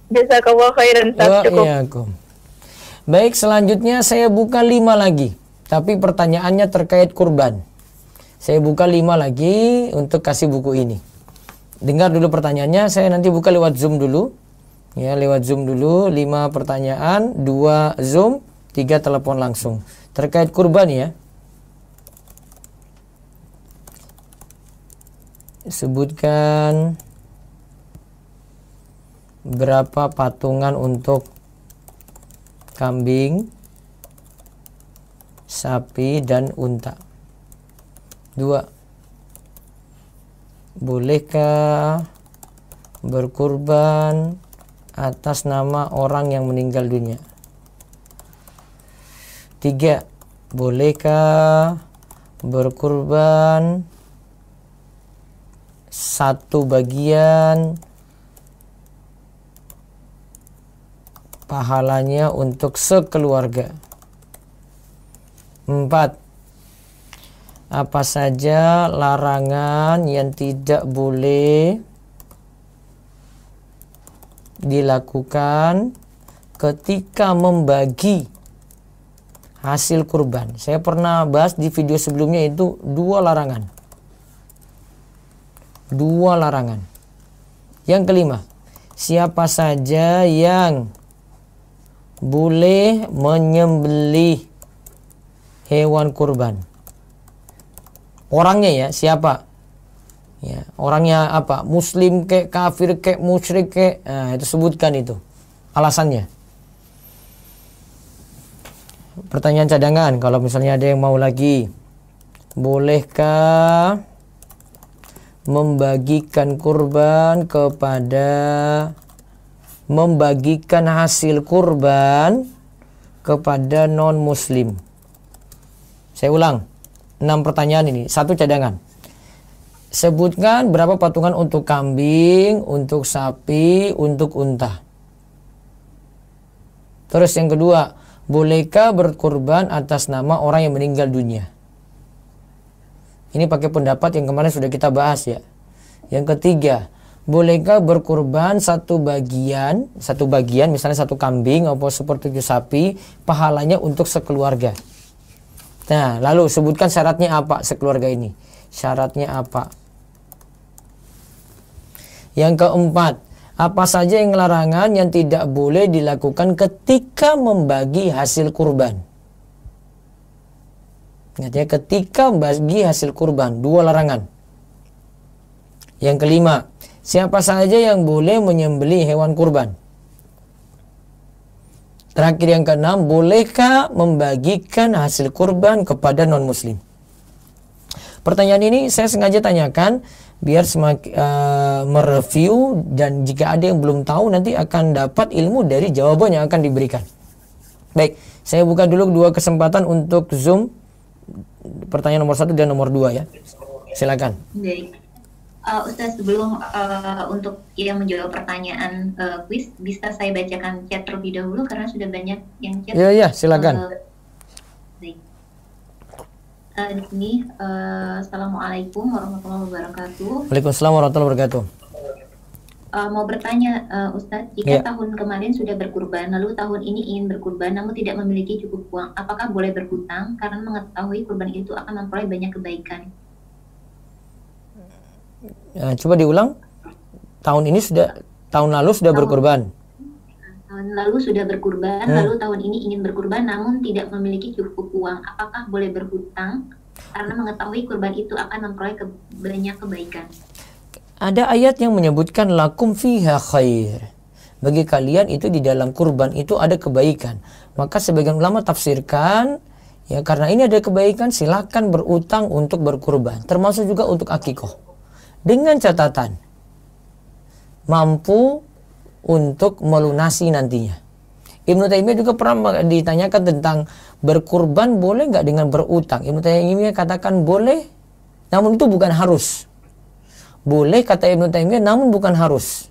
Jazakallahu khairan, Ustaz. Cukup. Baik, selanjutnya saya buka 5 lagi. Tapi pertanyaannya terkait kurban. Saya buka 5 lagi untuk kasih buku ini. Dengar dulu pertanyaannya, saya nanti buka lewat Zoom dulu. Ya, lewat Zoom dulu, 5 pertanyaan, 2 Zoom, 3 telepon langsung. Terkait kurban ya. Sebutkan berapa patungan untuk kambing, sapi, dan unta. 2. Bolehkah berkurban atas nama orang yang meninggal dunia? 3. Bolehkah berkurban satu bagian pahalanya untuk sekeluarga? 4. Apa saja larangan yang tidak boleh dilakukan ketika membagi hasil kurban. Saya pernah bahas di video sebelumnya itu 2 larangan. 2 larangan. Yang kelima, siapa saja yang boleh menyembelih hewan kurban. Orangnya ya, siapa? Ya, orangnya apa? Muslim kek, kafir kek, musyrik kek. Nah, itu sebutkan itu. Alasannya. Pertanyaan cadangan, kalau misalnya ada yang mau lagi. Bolehkah membagikan kurban membagikan hasil kurban kepada non muslim? Saya ulang, 6 pertanyaan ini, 1 cadangan. Sebutkan berapa patungan untuk kambing, untuk sapi, untuk unta. Terus yang kedua, bolehkah berkurban atas nama orang yang meninggal dunia? Ini pakai pendapat yang kemarin sudah kita bahas ya. Yang ketiga, bolehkah berkurban satu bagian misalnya 1 kambing atau seperti sapi, pahalanya untuk sekeluarga. Nah, lalu sebutkan syaratnya apa sekeluarga ini? Syaratnya apa? Yang keempat, apa saja yang larangan yang tidak boleh dilakukan ketika membagi hasil kurban? Ingat ya, ketika membagi hasil kurban, 2 larangan. Yang kelima, siapa saja yang boleh menyembelih hewan kurban? Terakhir yang keenam, bolehkah membagikan hasil kurban kepada non-muslim? Pertanyaan ini saya sengaja tanyakan biar semakin mereview, dan jika ada yang belum tahu nanti akan dapat ilmu dari jawaban yang akan diberikan. Baik, saya buka dulu 2 kesempatan untuk Zoom. Pertanyaan nomor 1 dan nomor 2 ya. Silakan. Baik. Ustaz, sebelum untuk yang menjawab pertanyaan kuis, bisa saya bacakan chat terlebih dahulu karena sudah banyak yang chat. Iya, silakan. Baik. Di sini, Assalamualaikum warahmatullahi wabarakatuh. Waalaikumsalam warahmatullahi wabarakatuh. Mau bertanya, Ustadz, jika tahun kemarin sudah berkurban, lalu tahun ini ingin berkurban namun tidak memiliki cukup uang, apakah boleh berhutang karena mengetahui kurban itu akan memperoleh banyak kebaikan? Coba diulang. Tahun lalu sudah berkurban. Tahun lalu sudah berkurban, lalu tahun ini ingin berkurban namun tidak memiliki cukup uang, apakah boleh berhutang karena mengetahui kurban itu akan memperoleh banyak kebaikan? Ada ayat yang menyebutkan lakum fiha khair. Bagi kalian itu di dalam kurban itu ada kebaikan. Maka sebagian ulama tafsirkan, ya karena ini ada kebaikan silakan berutang untuk berkurban, termasuk juga untuk akikoh. Dengan catatan mampu untuk melunasi nantinya. Ibnu Taimiyah juga pernah ditanyakan tentang berkurban boleh nggak dengan berutang. Ibnu Taimiyah katakan boleh, namun itu bukan harus. Boleh kata Ibnu Taimiyah, namun bukan harus.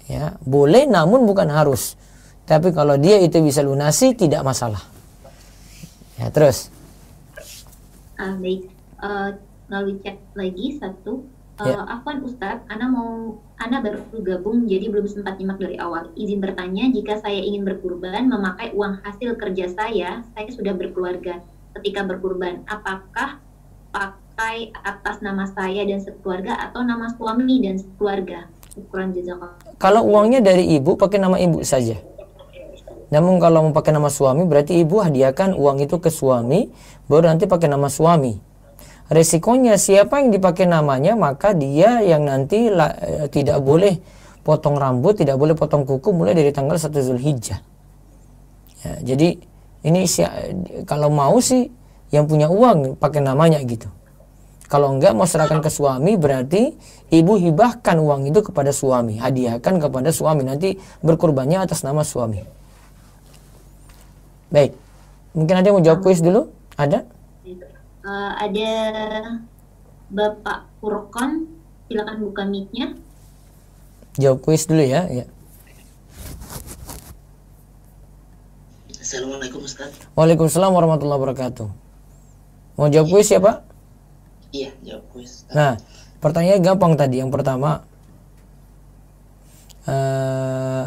Ya, boleh namun bukan harus. Tapi kalau dia itu bisa lunasi tidak masalah. Ya, terus. Baik. Lalu cek lagi 1. Afwan Ustadz, Ana baru gabung jadi belum sempat nyimak dari awal. Izin bertanya, jika saya ingin berkurban memakai uang hasil kerja saya sudah berkeluarga. Ketika berkurban, apakah pakai atas nama saya dan sekeluarga atau nama suami dan sekeluarga? Ukuran jazakallah. Kalau uangnya dari ibu, pakai nama ibu saja. Namun kalau mau pakai nama suami, berarti ibu hadiahkan uang itu ke suami, baru nanti pakai nama suami. Resikonya siapa yang dipakai namanya, maka dia yang nanti tidak boleh potong rambut, tidak boleh potong kuku mulai dari tanggal 1 Zulhijjah. Ya, jadi ini kalau mau sih yang punya uang pakai namanya gitu. Kalau enggak mau serahkan ke suami, berarti ibu hibahkan uang itu kepada suami, hadiahkan kepada suami, nanti berkurbannya atas nama suami. Baik, mungkin ada yang mau jawab kuis dulu? Ada? Ada Bapak Furqan, silakan buka mic-nya. Jawab kuis dulu ya. Assalamualaikum Ustaz. Waalaikumsalam warahmatullahi wabarakatuh. Mau jawab kuis ya Pak? Iya, jawab kuis. Nah, pertanyaannya gampang tadi. Yang pertama,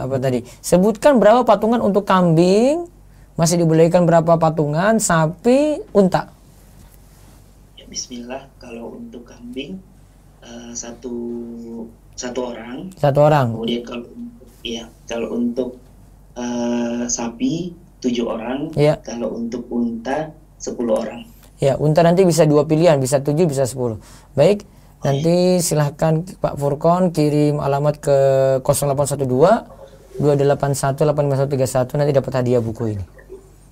apa tadi? Sebutkan berapa patungan untuk kambing, Masih dibolehkan berapa patungan? Sapi, unta? Ya, Bismillah. Kalau untuk kambing satu orang. Satu orang. Kemudian kalau untuk sapi 7 orang. Iya. Kalau untuk unta 10 orang. Ya, unta nanti bisa 2 pilihan, bisa 7, bisa 10. Baik, nanti silahkan Pak Furqon kirim alamat ke 0812 281 85131, nanti dapat hadiah buku ini.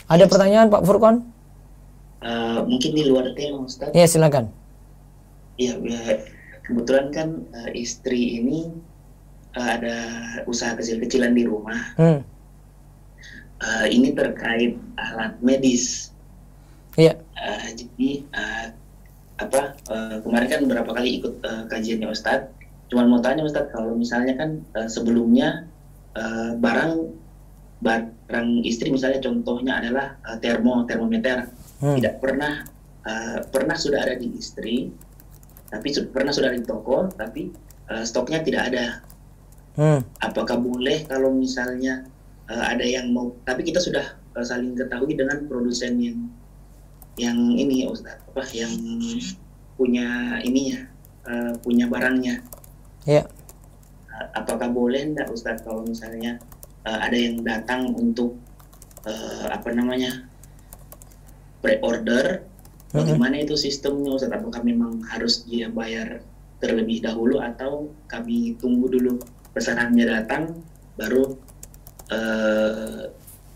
Ada pertanyaan Pak Furqon? Mungkin di luar tema, Ustaz. Ya, silakan. Iya, kebetulan kan istri ini ada usaha kecil-kecilan di rumah. Ini terkait alat medis. Iya. Jadi kemarin kan beberapa kali ikut kajiannya Ustadz. Cuman mau tanya Ustadz, kalau misalnya kan sebelumnya barang istri misalnya contohnya adalah termometer, tidak pernah sudah ada di istri, tapi pernah sudah ada di toko, tapi stoknya tidak ada. Apakah boleh kalau misalnya ada yang mau, tapi kita sudah saling ketahui dengan produsen yang ini Ustadz, yang punya ininya, punya barangnya. Ya. Apakah boleh enggak Ustadz kalau misalnya ada yang datang untuk pre-order, bagaimana itu sistemnya Ustadz? Apakah memang harus dia bayar terlebih dahulu atau kami tunggu dulu pesanannya datang baru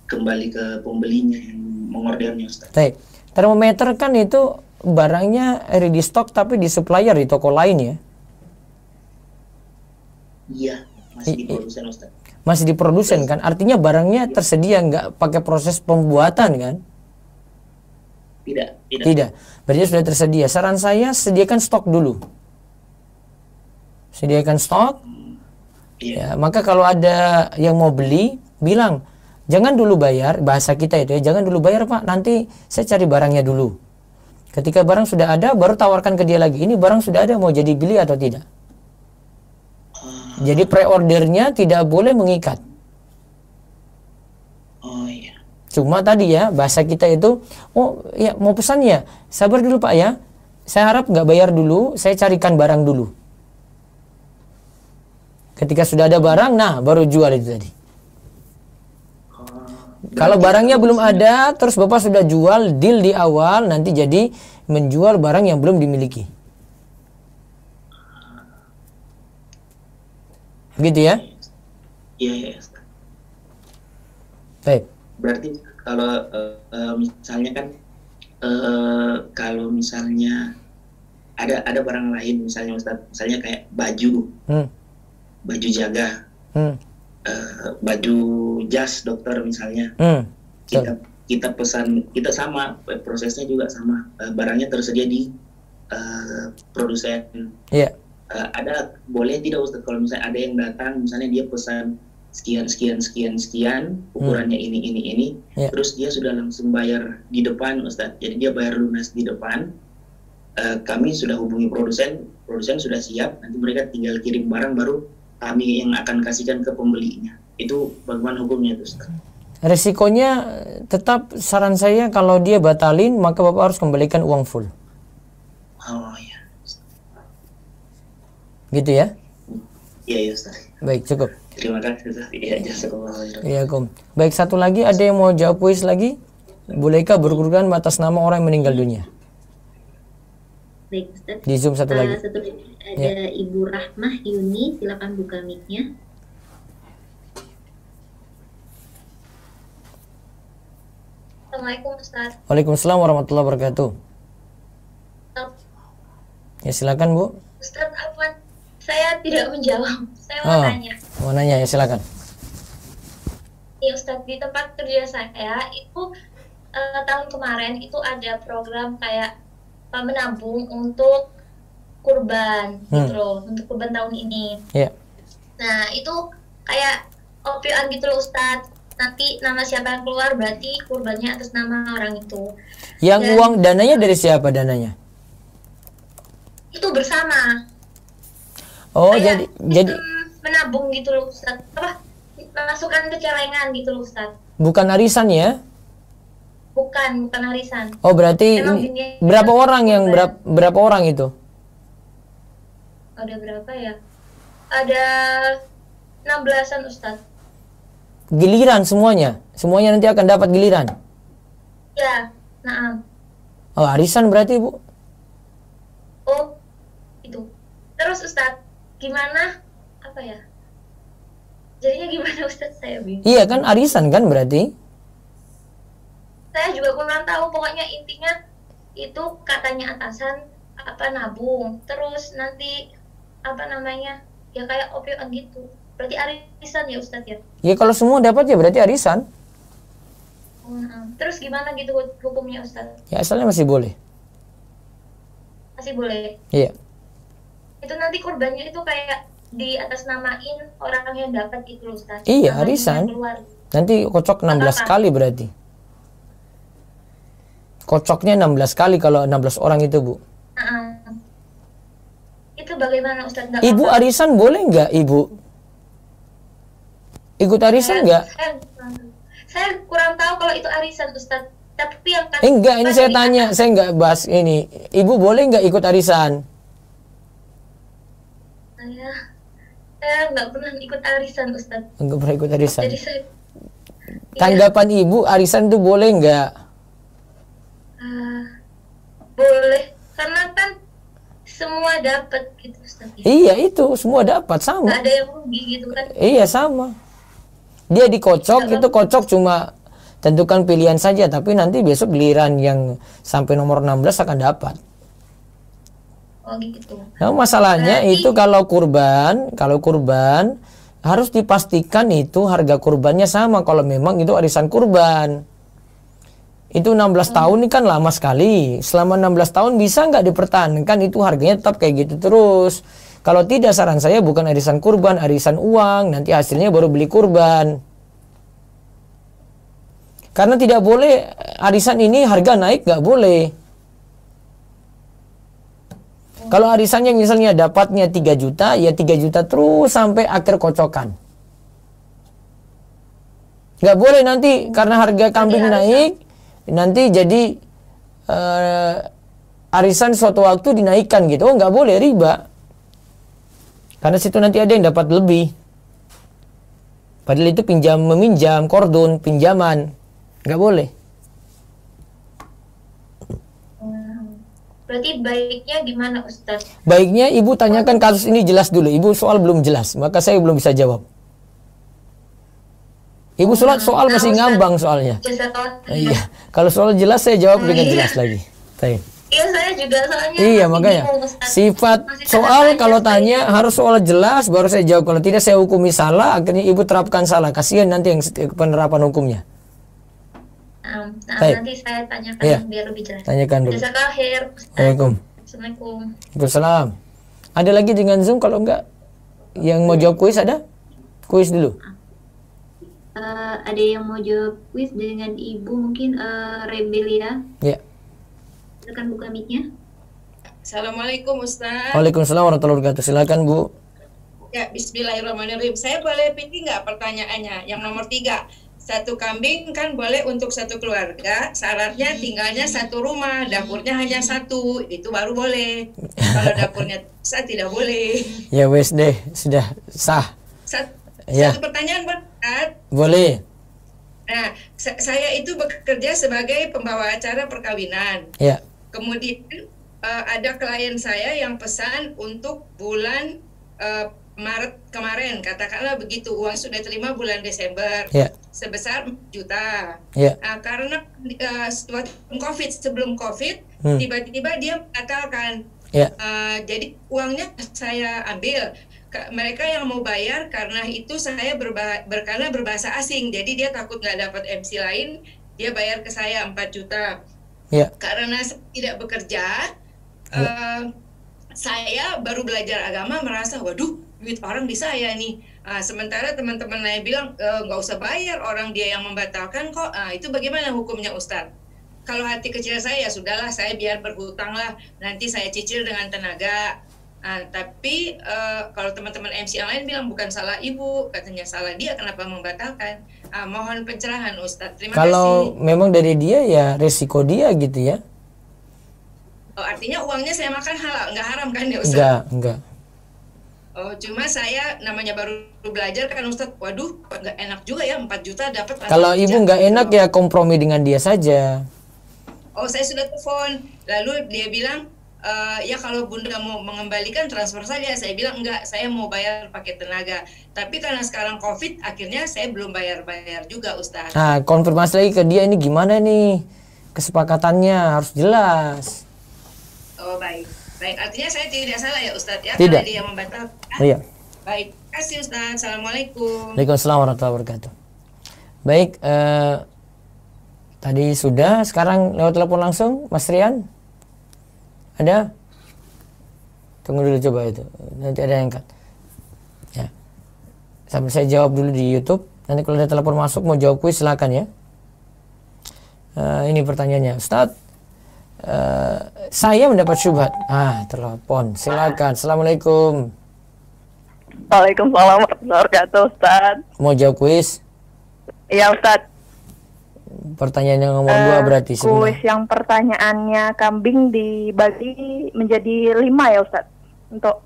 kembali ke pembelinya yang mengordernya Ustaz? Baik. Termometer kan itu barangnya ready stock tapi di supplier di toko lain ya? Iya, masih di produsen Ustaz. Masih di produsen kan? Artinya barangnya tersedia, nggak pakai proses pembuatan kan? Tidak. Berarti sudah tersedia. Saran saya sediakan stok dulu. Sediakan stok. Ya, maka kalau ada yang mau beli, bilang jangan dulu bayar, bahasa kita itu ya, jangan dulu bayar Pak, nanti saya cari barangnya dulu. Ketika barang sudah ada, baru tawarkan ke dia lagi, ini barang sudah ada, mau jadi beli atau tidak. Jadi pre-ordernya tidak boleh mengikat. Oh iya. Cuma tadi ya, bahasa kita itu, oh ya mau pesan ya, sabar dulu Pak ya, saya harap nggak bayar dulu, saya carikan barang dulu. Ketika sudah ada barang, nah baru jual itu tadi. Kalau barangnya belum ada, terus Bapak sudah jual, deal di awal, nanti jadi menjual barang yang belum dimiliki. Gitu ya? Iya. Baik. Berarti kalau misalnya kan kalau misalnya ada barang lain misalnya Ustaz, misalnya kayak baju jaga, baju jas dokter misalnya, kita pesan, kita sama prosesnya juga sama, barangnya tersedia di produsen. Iya. Ada boleh tidak Ustaz kalau misalnya ada yang datang misalnya dia pesan sekian ukurannya ini, terus dia sudah langsung bayar di depan Ustaz, jadi dia bayar lunas di depan, kami sudah hubungi produsen sudah siap, nanti mereka tinggal kirim barang baru kami yang akan kasihkan ke pembelinya. Itu bagaimana hukumnya itu Ustaz? Resikonya tetap saran saya kalau dia batalin maka Bapak harus kembalikan uang full. Oh iya. Gitu ya? Iya Ustaz. Baik, cukup. Terima kasih Ustaz. Iya, jazakallahu khairan. Iya, Kom. Baik, satu lagi ada yang mau jawab kuis lagi? Bolehkah berkerugan atas nama orang yang meninggal dunia? Baik, Ustaz. Di Zoom satu lagi. Satu lagi ada Ibu Rahmah Yuni, silakan buka mic-nya. Assalamualaikum Ustaz. Waalaikumsalam warahmatullahi wabarakatuh. Ya, silakan Bu. Ustaz, apa? Saya tidak menjawab. Saya mau tanya. Mau nanya ya, silakan. Iya Ustaz, di tempat kerja saya itu tahun kemarin itu ada program kayak menabung untuk kurban gitu loh, untuk kurban tahun ini. Iya. Nah itu kayak OPO-an gitu loh Ustaz. Nanti nama siapa yang keluar berarti kurbannya atas nama orang itu. Yang uang dananya dari siapa dananya? Itu bersama. Oh, kayak jadi menabung gitu loh Ustaz. Apa? Masukkan ke celengan gitu loh Ustaz. bukan arisan ya? bukan arisan. Oh, berarti Emang ini gini, berapa orang yang kurban. berapa orang itu? Ada berapa ya? Ada 16-an Ustadz. Giliran semuanya. Semuanya nanti akan dapat giliran. Ya, nah. Oh, arisan berarti, Bu. Oh, itu. Terus Ustadz, gimana? Apa ya? Jadinya gimana Ustadz, saya bingung. Iya kan arisan kan berarti? Saya juga kurang tahu, pokoknya intinya itu katanya atasan apa nabung, terus nanti apa namanya ya kayak opioan gitu. Berarti arisan ya Ustadz ya? Ya kalau semua dapat ya berarti arisan. Terus gimana gitu hukumnya Ustadz? Ya asalnya masih boleh. Masih boleh? Iya. Itu nanti kurbannya itu kayak di atas namain orang yang dapat gitu loh Ustadz. Iya, Namanya arisan. keluar. Nanti kocok 16 Apa-apa? kali berarti. Kocoknya 16 kali kalau 16 orang itu, Bu. Itu bagaimana Ustadz? Nggak Ibu apa-apa? arisan boleh nggak, Ibu? Ikut arisan nggak? Saya kurang tahu kalau itu arisan Ustadz. Tapi yang Enggak, ini saya tanya, saya nggak bahas ini. Ibu boleh nggak ikut arisan? Saya nggak pernah ikut arisan Ustadz. Nggak pernah ikut arisan. Jadi saya Tanggapan Ibu arisan itu boleh nggak? boleh karena kan semua dapat gitu Ustadz. Iya itu semua dapat sama. Nggak ada yang rugi gitu kan? Iya sama. Dia dikocok itu kocok cuma tentukan pilihan saja, tapi nanti besok giliran yang sampai nomor 16 akan dapat. Oh gitu. Nah, masalahnya Berarti- itu kalau kurban harus dipastikan itu harga kurbannya sama kalau memang itu arisan kurban. Itu 16 tahun ini kan lama sekali. Selama 16 tahun bisa nggak dipertahankan itu harganya tetap kayak gitu terus. Kalau tidak, saran saya bukan arisan kurban, arisan uang. Nanti hasilnya baru beli kurban. Karena tidak boleh arisan ini harga naik, nggak boleh. Kalau arisannya misalnya dapatnya 3 juta, ya 3 juta terus sampai akhir kocokan. Nggak boleh nanti karena harga kambing naik, nanti jadi arisan suatu waktu dinaikkan gitu. Oh, nggak boleh, riba. Karena situ nanti ada yang dapat lebih. Padahal itu pinjam meminjam, kordon, pinjaman. Nggak boleh. Berarti baiknya gimana Ustadz? Baiknya Ibu tanyakan kasus ini jelas dulu. Ibu soal belum jelas, maka saya belum bisa jawab. Ibu soal masih ngambang soalnya. Jazakallah. Iya, kalau soal jelas saya jawab dengan jelas lagi. Baik. Iya saya juga soalnya. Iya masih makanya bingung, Ustadz. sifat Masih soal tanya-tanya kalau saya. tanya harus soal jelas baru saya jawab. Kalau tidak saya hukumi salah, akhirnya Ibu terapkan salah. Kasihan nanti yang penerapan hukumnya. Baik. Nanti saya tanyakan Iya. biar lebih jelas. Tanyakan dulu. Jazakallah khair, Ustadz. Waalaikumsalam. Assalamualaikum. Waalaikumsalam. Ada lagi dengan Zoom kalau enggak yang mau jawab kuis ada? Kuis dulu. Ada yang mau jawab kuis dengan Ibu mungkin Rebelia. Ya. Silakan buka mic-nya. Assalamualaikum Ustaz. Waalaikumsalam warahmatullahi wabarakatuh. Silakan Bu. Ya, bismillahirrahmanirrahim. Saya boleh pilih nggak pertanyaannya? Yang nomor 3. Satu kambing kan boleh untuk satu keluarga. Syaratnya tinggalnya satu rumah, dapurnya hanya satu. Itu baru boleh. Kalau dapurnya saya tidak boleh. Ya wes deh, sudah sah. Ya. Satu pertanyaan Pak Ustaz. Boleh. Nah, saya itu bekerja sebagai pembawa acara perkawinan. Ya. Kemudian ada klien saya yang pesan untuk bulan Maret kemarin, katakanlah begitu, uang sudah terima bulan Desember Ya. sebesar 4 juta. Ya. Nah, karena sebelum COVID, tiba-tiba dia batalkan. Ya. Jadi uangnya saya ambil. Mereka yang mau bayar karena itu saya karena berbahasa asing, jadi dia takut nggak dapat MC lain, dia bayar ke saya 4 juta. Ya. Karena saya tidak bekerja, saya baru belajar agama merasa, waduh, duit orang di saya nih. Sementara teman-teman lain bilang nggak usah bayar, orang dia yang membatalkan kok. Itu bagaimana hukumnya Ustadz? Kalau hati kecil saya ya sudahlah, saya biar berhutang lah, nanti saya cicil dengan tenaga. Tapi kalau teman-teman MC yang lain bilang bukan salah ibu, katanya salah dia, kenapa membatalkan? Mohon pencerahan Ustadz. Terima Kalau kasih. memang dari dia ya resiko dia gitu ya. Oh, artinya uangnya saya makan halal, nggak haram kan ya Ustadz? Enggak. Oh, cuma saya namanya baru belajar kan Ustadz. Waduh, nggak enak juga ya 4 juta dapat. Kalau ibu nggak enak ya kompromi dengan dia saja. Oh, saya sudah telepon. Lalu dia bilang, ya kalau bunda mau mengembalikan transfer saja. Saya bilang enggak, saya mau bayar pakai tenaga. Tapi karena sekarang COVID, akhirnya saya belum bayar-bayar juga Ustadz. Nah, konfirmasi lagi ke dia ini gimana nih kesepakatannya, harus jelas. Oh, baik. Baik, artinya saya tidak salah ya Ustadz ya? Tidak. Karena dia membatalkan. Iya. Baik, terima kasih Ustadz. Assalamualaikum. Waalaikumsalam warahmatullahi wabarakatuh. Baik, tadi sudah, sekarang lewat telepon langsung, Mas Rian. Ada? Tunggu dulu coba itu. Nanti ada yang angkat. Ya. Sambil saya jawab dulu di YouTube. Nanti kalau ada telepon masuk mau jawab kuis silakan ya. Ini pertanyaannya, Ustadz. Saya mendapat syubhat. Telepon. Silakan. Assalamualaikum. Waalaikumsalam warahmatullahi wabarakatuh, Ustaz. Mau jawab kuis? Iya, Ustaz. Pertanyaan yang nomor 2 berarti sebenarnya. Kuis yang pertanyaannya kambing dibagi menjadi 5 ya Ustaz. Untuk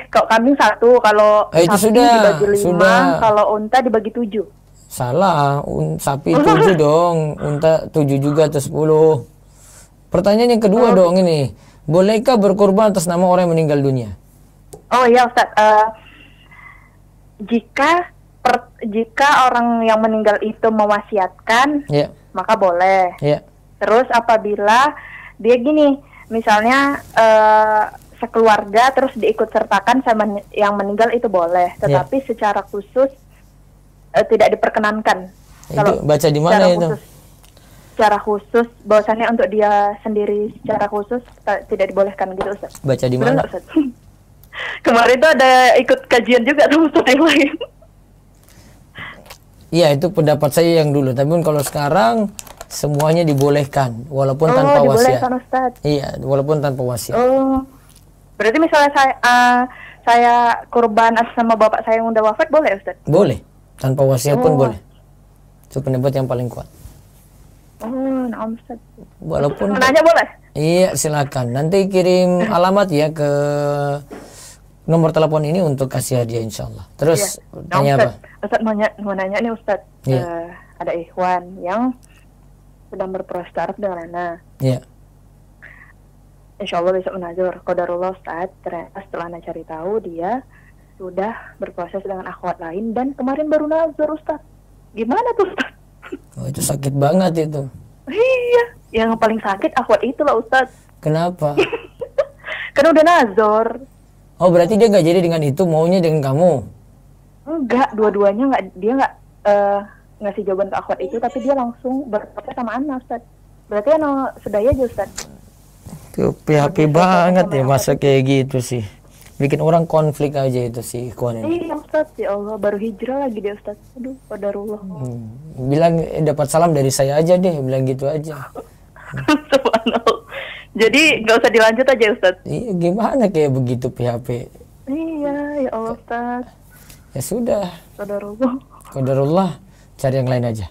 kalau kambing 1, kalau Itu sapi sudah, dibagi 5, sudah. kalau unta dibagi 7. Salah, sapi 7 dong, unta 7 juga atau 10. Pertanyaan yang kedua dong ini, bolehkah berkorban atas nama orang yang meninggal dunia? Oh iya Ustaz, jika orang yang meninggal itu mewasiatkan, Ya, maka boleh. ya, Terus apabila dia gini, misalnya sekeluarga terus diikut sertakan sama yang meninggal itu boleh, tetapi secara khusus tidak diperkenankan. itu baca di mana itu? Secara khusus, bahwasannya untuk dia sendiri secara khusus tidak dibolehkan gitu Ustaz. Baca di Benar mana? nggak, Ustaz? Kemarin itu ada ikut kajian juga sama Ustaz yang lain. Iya, itu pendapat saya yang dulu. Tapi kalau sekarang semuanya dibolehkan walaupun tanpa wasiat. Dibolehkan Ustaz. Iya, walaupun tanpa wasiat. Oh, berarti misalnya saya kurban atas nama bapak saya yang udah wafat boleh Ustaz? Boleh, tanpa wasiat pun boleh. Itu pendapat yang paling kuat. Oh, nah Ustaz. Walaupun Nanya boleh? iya, silakan. Nanti kirim alamat ya ke nomor telepon ini untuk kasih hadiah insyaallah. Terus tanya apa? Ustaz mau nanya nih Ustaz. Iya. Ada ikhwan yang sedang berprasyarat dengan Ana. Iya. Insya Allah besok menazur. Qadarullah Ustaz, ternyata setelah Ana cari tahu dia sudah berproses dengan akhwat lain dan kemarin baru nazur Ustaz. Gimana tuh Ustaz? Oh, itu sakit banget itu. Iya, yang paling sakit akhwat itu lah Ustaz. Kenapa? Karena udah nazor. Oh, berarti dia nggak jadi dengan itu, maunya dengan kamu. Enggak, dua-duanya enggak, dia enggak ngasih jawaban ke akhwat itu, tapi dia langsung berproses sama Ana Ustaz. Berarti Ana sedaya aja Ustaz. Itu PHP banget ya masa kayak gitu sih. Bikin orang konflik aja itu si ikhwan ini. Iya Ustaz, ya Allah baru hijrah lagi dia Ustaz. Aduh, qadarullah. Bilang dapat salam dari saya aja deh, bilang gitu aja. Subhanallah. Jadi nggak usah dilanjut aja Ustaz. Iya, gimana kayak begitu PHP? Iya, ya Allah Ustaz. Ya sudah, Qadarullah. qadarullah, cari yang lain aja.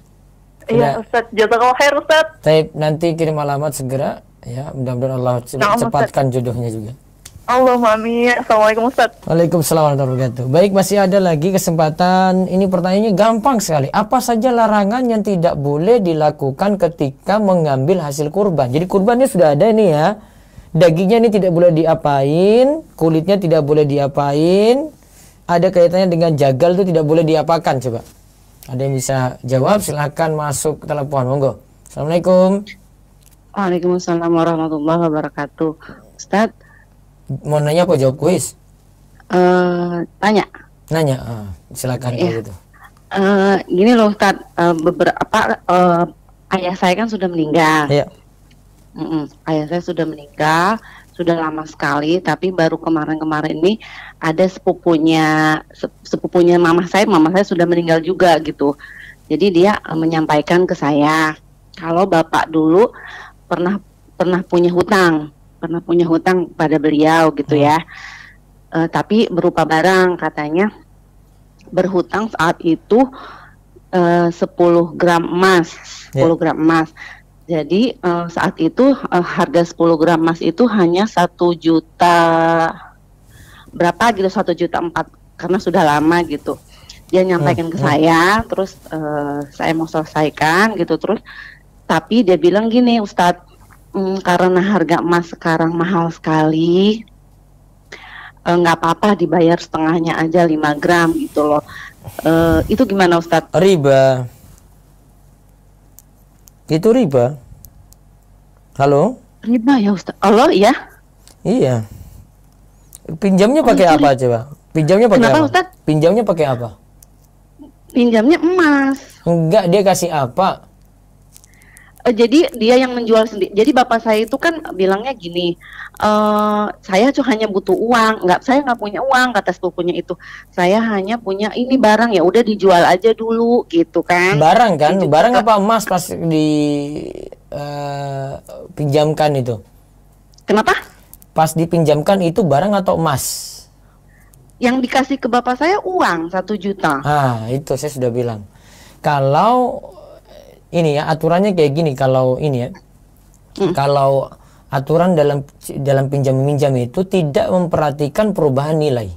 Iya Ustaz, jazakallah khair Ustaz. Taib, nanti kirim alamat segera ya, mudah-mudahan Allah cepatkan jodohnya juga. Allahumma amin. Assalamualaikum Ustaz. Waalaikumsalam warahmatullahi wabarakatuh. Baik, masih ada lagi kesempatan. Ini pertanyaannya gampang sekali. Apa saja larangan yang tidak boleh dilakukan ketika mengambil hasil kurban? Jadi kurbannya sudah ada nih ya. Dagingnya ini tidak boleh diapain, kulitnya tidak boleh diapain. Ada kaitannya dengan jagal itu tidak boleh diapakan, coba. Ada yang bisa jawab? Silakan masuk telepon, monggo. Assalamualaikum. Waalaikumsalam warahmatullahi wabarakatuh. Ustaz, mau nanya apa jawab kuis? Tanya. Nanya, silakan kalau gitu. Gini loh Ustaz, beberapa ayah saya kan sudah meninggal. Iya. Ayah saya sudah meninggal, sudah lama sekali. Tapi baru kemarin-kemarin ini ada sepupunya mama saya sudah meninggal juga gitu. Jadi dia menyampaikan ke saya kalau bapak dulu pernah punya hutang pernah punya hutang pada beliau gitu ya. Tapi berupa barang katanya, berhutang saat itu 10 gram emas, 10 gram emas. Jadi saat itu harga 10 gram emas itu hanya 1 juta berapa gitu, 1,4 juta, karena sudah lama gitu. Dia nyampaikan ke saya, terus saya mau selesaikan gitu, terus tapi dia bilang gini, Ustadz, karena harga emas sekarang mahal sekali, nggak apa-apa dibayar setengahnya aja 5 gram gitu loh. Itu gimana Ustadz? Riba. Itu riba. Halo? Riba ya Ustadz? Allah ya? Iya. Pinjamnya pakai apa coba? Pinjamnya pakai Kenapa, apa? Ustadz? Pinjamnya pakai apa? Pinjamnya emas. Enggak, dia kasih apa? Jadi dia yang menjual sendiri. Jadi bapak saya itu kan bilangnya gini, saya hanya butuh uang, saya nggak punya uang, kata sepupunya itu. Saya hanya punya ini barang, ya udah dijual aja dulu gitu kan. Barang kan? Barang apa emas pas di pinjamkan itu? Kenapa? Pas dipinjamkan itu barang atau emas? Yang dikasih ke bapak saya uang 1 juta. Ah, itu saya sudah bilang. Kalau ini ya aturannya kayak gini, kalau ini ya, kalau aturan dalam pinjam meminjam itu tidak memperhatikan perubahan nilai.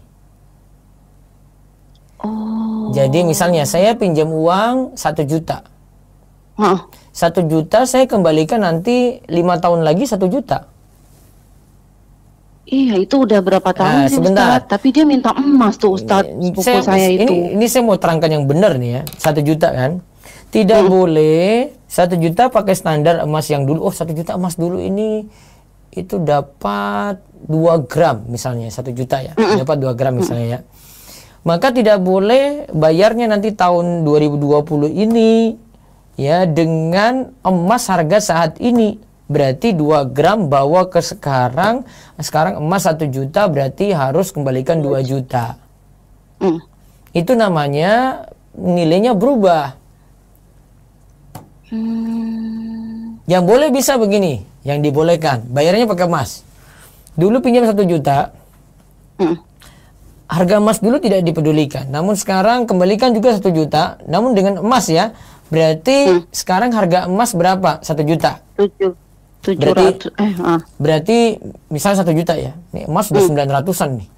Jadi misalnya saya pinjam uang 1 juta, 1 juta saya kembalikan nanti 5 tahun lagi 1 juta. Iya, itu udah berapa tahun sih sebentar. Ustadz? Tapi dia minta emas tuh Ustadz, sepupu saya itu. Ini saya mau terangkan yang benar nih ya, 1 juta kan. Tidak boleh 1 juta pakai standar emas yang dulu. Oh, 1 juta emas dulu ini itu dapat 2 gram misalnya, 1 juta ya. Dapat 2 gram misalnya ya. Maka tidak boleh bayarnya nanti tahun 2020 ini ya dengan emas harga saat ini. Berarti 2 gram bawa ke sekarang emas 1 juta berarti harus kembalikan 2 juta. Itu namanya nilainya berubah. Yang boleh bisa begini, yang dibolehkan, bayarnya pakai emas. Dulu pinjam 1 juta, harga emas dulu tidak dipedulikan. Namun sekarang kembalikan juga 1 juta, namun dengan emas ya. Berarti sekarang harga emas berapa? 1 juta. Berarti misalnya 1 juta ya. Ini emas sudah 900-an nih.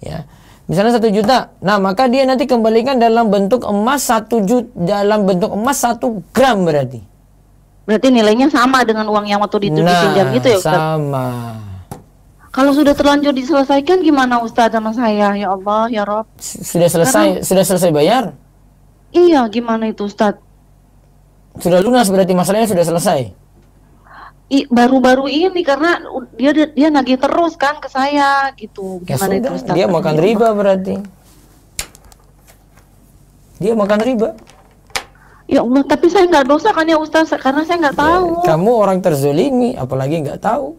Ya. Misalnya 1 juta. Nah, maka dia nanti kembalikan dalam bentuk emas 1 juta, dalam bentuk emas 1 gram berarti. Berarti nilainya sama dengan uang yang waktu dipinjam gitu ya Ustaz? Sama. Kalau sudah terlanjur diselesaikan gimana Ustaz sama saya? Ya Allah, ya Rob. Sudah selesai, sudah selesai bayar? Iya, gimana itu Ustaz? Sudah lunas berarti masalahnya sudah selesai. Baru-baru ini karena dia nagih terus kan ke saya gitu. Gimana itu Ustaz? Dia makan riba berarti. Dia makan riba. Ya Allah, tapi saya nggak dosa kan ya Ustaz, karena saya nggak tahu. Kamu orang terzolimi, apalagi nggak tahu.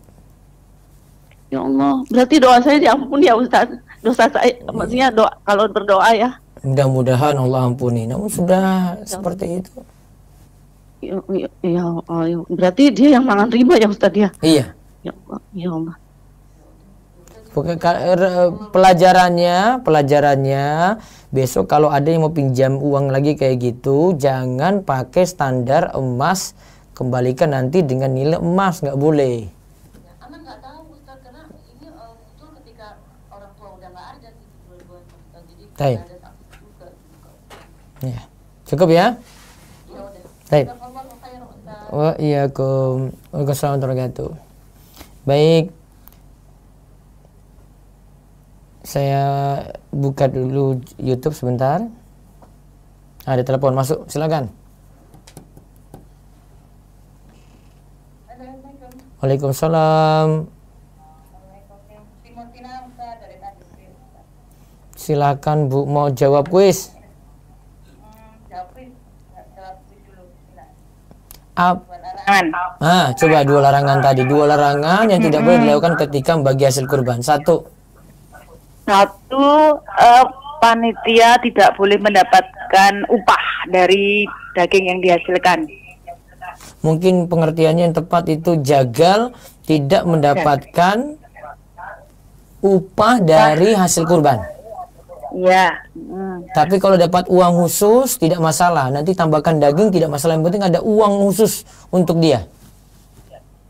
Ya Allah, berarti doa saya diampuni ya Ustaz. Dosa saya, maksudnya doa kalau berdoa ya. Mudah-mudahan Allah ampuni. Namun sudah seperti itu. Ya, berarti dia yang makan riba ya Ustaz ya? Iya. Ya Allah, ya Allah. Pelajarannya besok kalau ada yang mau pinjam uang lagi kayak gitu, jangan pakai standar emas, kembalikan nanti dengan nilai emas, nggak boleh. Anak nggak tahu Ustaz, karena ini muncul ketika orang tua udah nggak ada di dua-dua Ustaz, jadi ada saksi juga. Ya, cukup ya? Ya udah. Baik. Waalaikumsalam warahmatullahi wabarakatuh. Baik. Saya buka dulu YouTube sebentar. Ada telepon masuk, silakan. Waalaikumsalam. Silakan Bu, mau jawab kuis? Coba 2 larangan tadi. 2 larangan yang tidak boleh dilakukan ketika membagi hasil kurban. 1. Panitia tidak boleh mendapatkan upah dari daging yang dihasilkan. Mungkin pengertiannya yang tepat itu jagal tidak mendapatkan upah dari hasil kurban. Iya. Tapi kalau dapat uang khusus tidak masalah. Nanti tambahkan daging tidak masalah. Yang penting ada uang khusus untuk dia.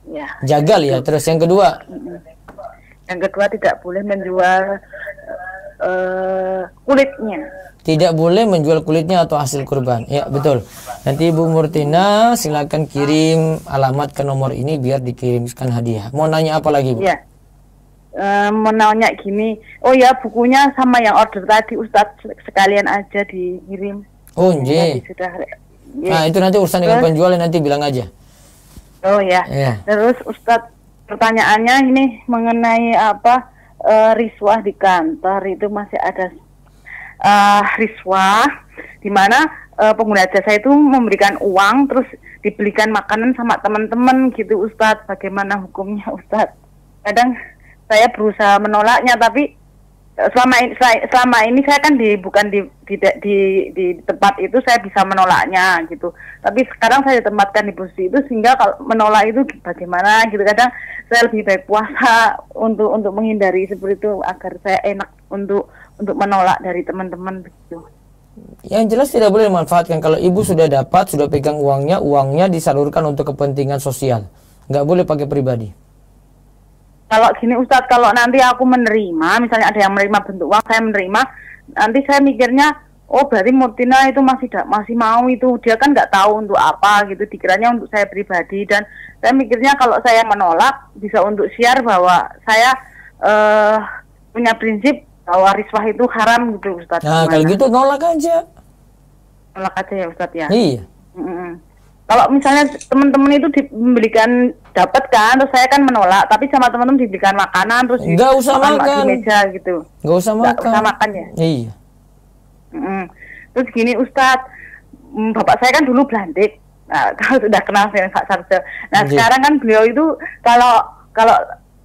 Ya. Jagal ya. Terus yang kedua. Yang kedua tidak boleh menjual kulitnya. Tidak boleh menjual kulitnya atau hasil kurban. Ya betul. Nanti Ibu Murtina silakan kirim alamat ke nomor ini biar dikirimkan hadiah. Mau nanya apa lagi Bu? Ya. Mau nanya gini, oh ya bukunya sama yang order tadi Ustadz sekalian aja dikirim. Oh iya. Nah itu nanti urusan dengan penjualnya nanti bilang aja. Oh ya. Terus Ustadz pertanyaannya ini mengenai apa riswah di kantor itu masih ada riswah di mana pengguna jasa itu memberikan uang terus dibelikan makanan sama teman-teman gitu Ustadz. Bagaimana hukumnya Ustadz? Kadang saya berusaha menolaknya tapi selama ini saya kan bukan di tempat itu saya bisa menolaknya gitu. Tapi sekarang saya ditempatkan di posisi itu sehingga kalau menolak itu bagaimana gitu. Kadang saya lebih baik puasa untuk menghindari seperti itu agar saya enak untuk menolak dari teman-teman begitu. Yang jelas tidak boleh dimanfaatkan. Kalau ibu sudah dapat, sudah pegang uangnya disalurkan untuk kepentingan sosial. Nggak boleh pakai pribadi. Kalau gini Ustadz, kalau nanti aku menerima, misalnya ada yang menerima bentuk uang, saya menerima, nanti saya mikirnya, oh berarti Murtina itu masih mau itu, dia kan nggak tahu untuk apa gitu, dikiranya untuk saya pribadi, dan saya mikirnya kalau saya menolak bisa untuk share bahwa saya punya prinsip bahwa riswah itu haram gitu Ustadz. Nah kalau gitu nolak aja. Nolak aja ya Ustadz ya. Iya. Kalau misalnya teman-teman itu dibelikan dapat kan, terus saya kan menolak, tapi sama teman-teman dibelikan makanan terus nggak usah makan di meja gitu. Nggak usah makan ya. Iya. Terus gini Ustadz, bapak saya kan dulu Belantik. Nah, kalau sudah kenal dengan Pak Sarjo. Nah sekarang kan beliau itu kalau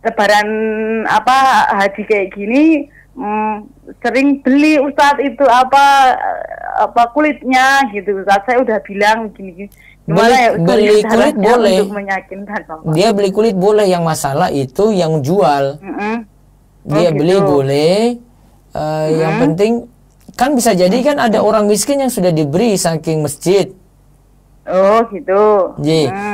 lebaran haji kayak gini sering beli Ustadz itu apa kulitnya gitu Ustadz. Saya udah bilang gini. Beli kulit boleh. Untuk meyakinkan Bapak. Dia beli kulit boleh, yang masalah itu yang jual. Dia beli boleh. Yang penting kan bisa jadi kan ada orang miskin yang sudah diberi saking masjid. Oh gitu.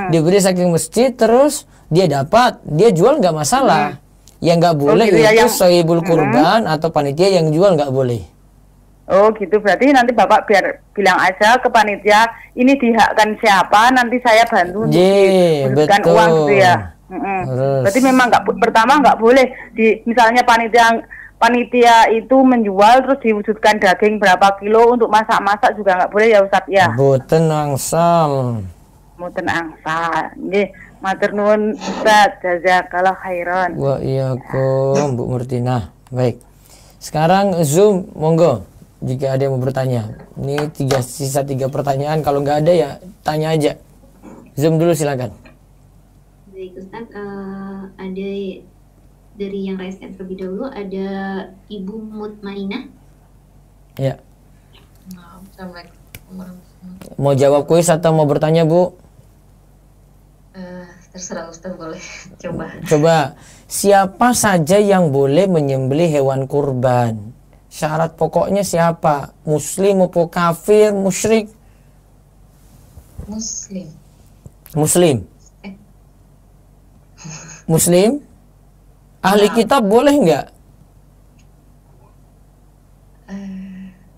Diberi saking masjid terus dia dapat, dia jual nggak masalah. Yang nggak boleh gitu ya, itu sahibul kurban atau panitia yang jual nggak boleh. Oh gitu, berarti nanti Bapak biar bilang aja ke panitia ini dihakkan siapa, nanti saya bantu untuk diberikan uang gitu ya. Berarti memang pertama nggak boleh misalnya panitia itu menjual terus diwujudkan daging berapa kilo untuk masak-masak juga nggak boleh ya Ustadz ya. Boten angsal. Boten angsal. Nggih, matur nuwun Ustadz, jazakallahu khairan. Wa iyyakum Bu Murtina. Baik. Sekarang Zoom monggo. Jika ada yang mau bertanya, ini sisa 3 pertanyaan. Kalau nggak ada ya tanya aja. Zoom dulu silakan. Baik Ustadz, ada dari yang raise hand terlebih dahulu, ada Ibu Mutmainah. Ya. Assalamualaikum. Mau jawab kuis atau mau bertanya Bu? Terserah Ustadz, boleh coba. Coba, siapa saja yang boleh menyembelih hewan kurban? Syarat pokoknya siapa? Muslim maupun kafir, musyrik? Muslim. Muslim. Muslim? Ahli kitab boleh nggak?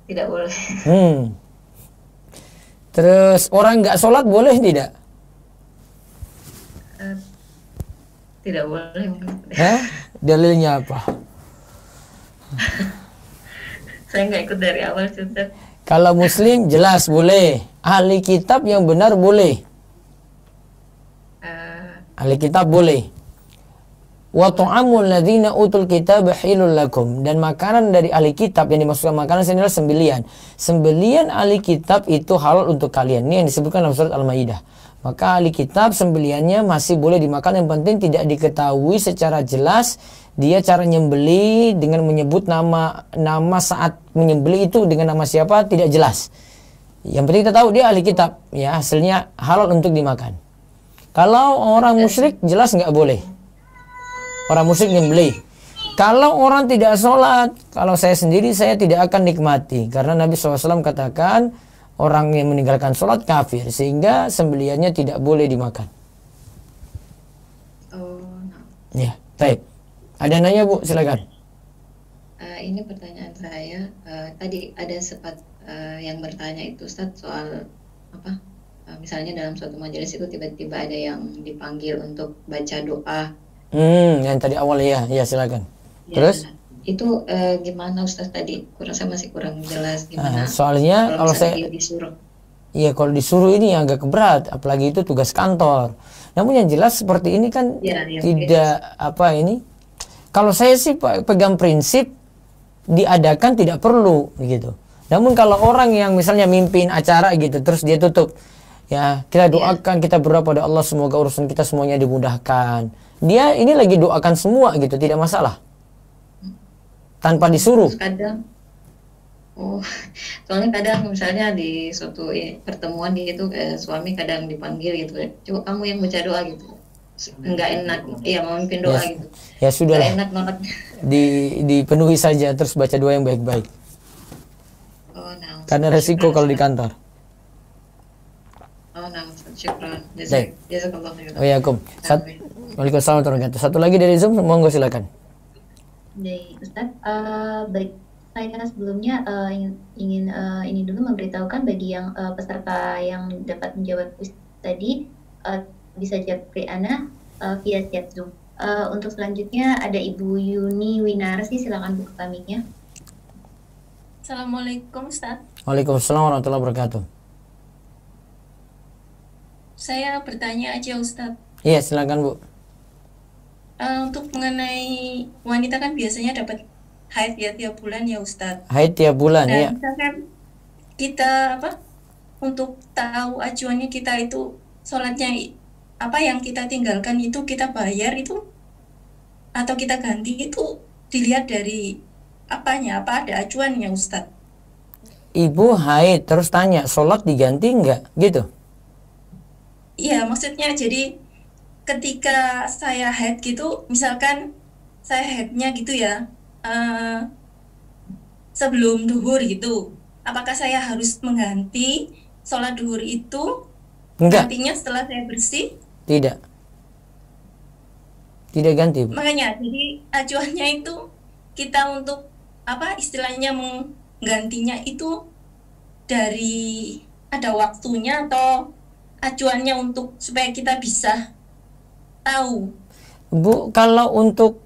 Tidak boleh. Terus orang nggak sholat boleh tidak? Tidak boleh. Dalilnya apa? Saya nggak ikut dari awal Ustaz. Kalau muslim jelas boleh. Ahli kitab yang benar boleh. Ahli kitab boleh. Wa ta'amul ladzina utul kitab hilul lakum, dan makanan dari ahli kitab yang dimaksudkan makanan ini adalah sembelian. Sembelian ahli kitab itu halal untuk kalian. Ini yang disebutkan dalam surat Al-Maidah. Maka ahli kitab sembeliannya masih boleh dimakan, yang penting tidak diketahui secara jelas dia cara nyembeli dengan menyebut nama saat menyembeli itu dengan nama siapa tidak jelas. Yang penting kita tahu dia ahli kitab, ya hasilnya halal untuk dimakan. Kalau orang musyrik jelas nggak boleh. orang musyrik nyembelih. Kalau orang tidak sholat, kalau saya sendiri saya tidak akan nikmati, karena Nabi SAW katakan orang yang meninggalkan sholat kafir, sehingga sembelihannya tidak boleh dimakan. Ya, baik. Ada nanya Bu, silakan. Ini pertanyaan saya. Tadi ada sempat yang bertanya itu Ustaz soal apa? Misalnya dalam suatu majelis itu tiba-tiba ada yang dipanggil untuk baca doa. Yang tadi awal ya silakan. Ya, Terus? Itu gimana Ustaz tadi? Saya masih kurang jelas gimana. Soalnya kalau saya disuruh. Iya, kalau disuruh ini agak berat, apalagi itu tugas kantor. Namun yang jelas seperti ini kan tidak apa ini. Kalau saya sih pegang prinsip diadakan tidak perlu gitu. Namun kalau orang yang misalnya mimpin acara gitu terus dia tutup, ya kita doakan, kita berdoa pada Allah semoga urusan kita semuanya dimudahkan. Dia ini lagi doakan semua gitu, tidak masalah. Tanpa disuruh. Kadang soalnya kadang misalnya di suatu pertemuan gitu suami kadang dipanggil gitu, coba kamu yang baca doa gitu, enggak enak, iya mau mimpin doa gitu. Ya sudah, enak banget. Dipenuhi saja terus baca doa yang baik-baik. Karena resiko kalau di kantor. Syukran. Jazakallah khairan. Waalaikumsalam warahmatullahi wabarakatuh. Satu lagi dari Zoom, monggo silakan. Dari Ustaz, baik, saya sebelumnya ingin ini dulu memberitahukan bagi yang peserta yang dapat menjawab tadi bisa japri Ana via chat Zoom. Untuk selanjutnya ada Ibu Yuni Winarsi, silakan buka mic-nya. Assalamualaikum Ustaz. Waalaikumsalam warahmatullahi wabarakatuh. Saya bertanya aja Ustaz. Iya, silakan Bu. Untuk mengenai wanita kan biasanya dapat haid ya tiap bulan ya Ustaz. Haid tiap bulan ya. Misalkan kita untuk tahu acuannya kita itu sholatnya apa yang kita tinggalkan itu kita bayar itu atau kita ganti itu dilihat dari apanya, apa ada acuannya Ustaz? Ibu haid terus tanya sholat diganti enggak gitu? Iya, maksudnya jadi ketika saya haid gitu, misalkan saya haidnya gitu ya, sebelum duhur gitu, apakah saya harus mengganti sholat duhur itu? Enggak. Gantinya setelah saya bersih? Tidak ganti Bu. Makanya, jadi acuannya itu kita untuk apa istilahnya menggantinya itu dari ada waktunya atau acuannya untuk supaya kita bisa tahu. Bu, kalau untuk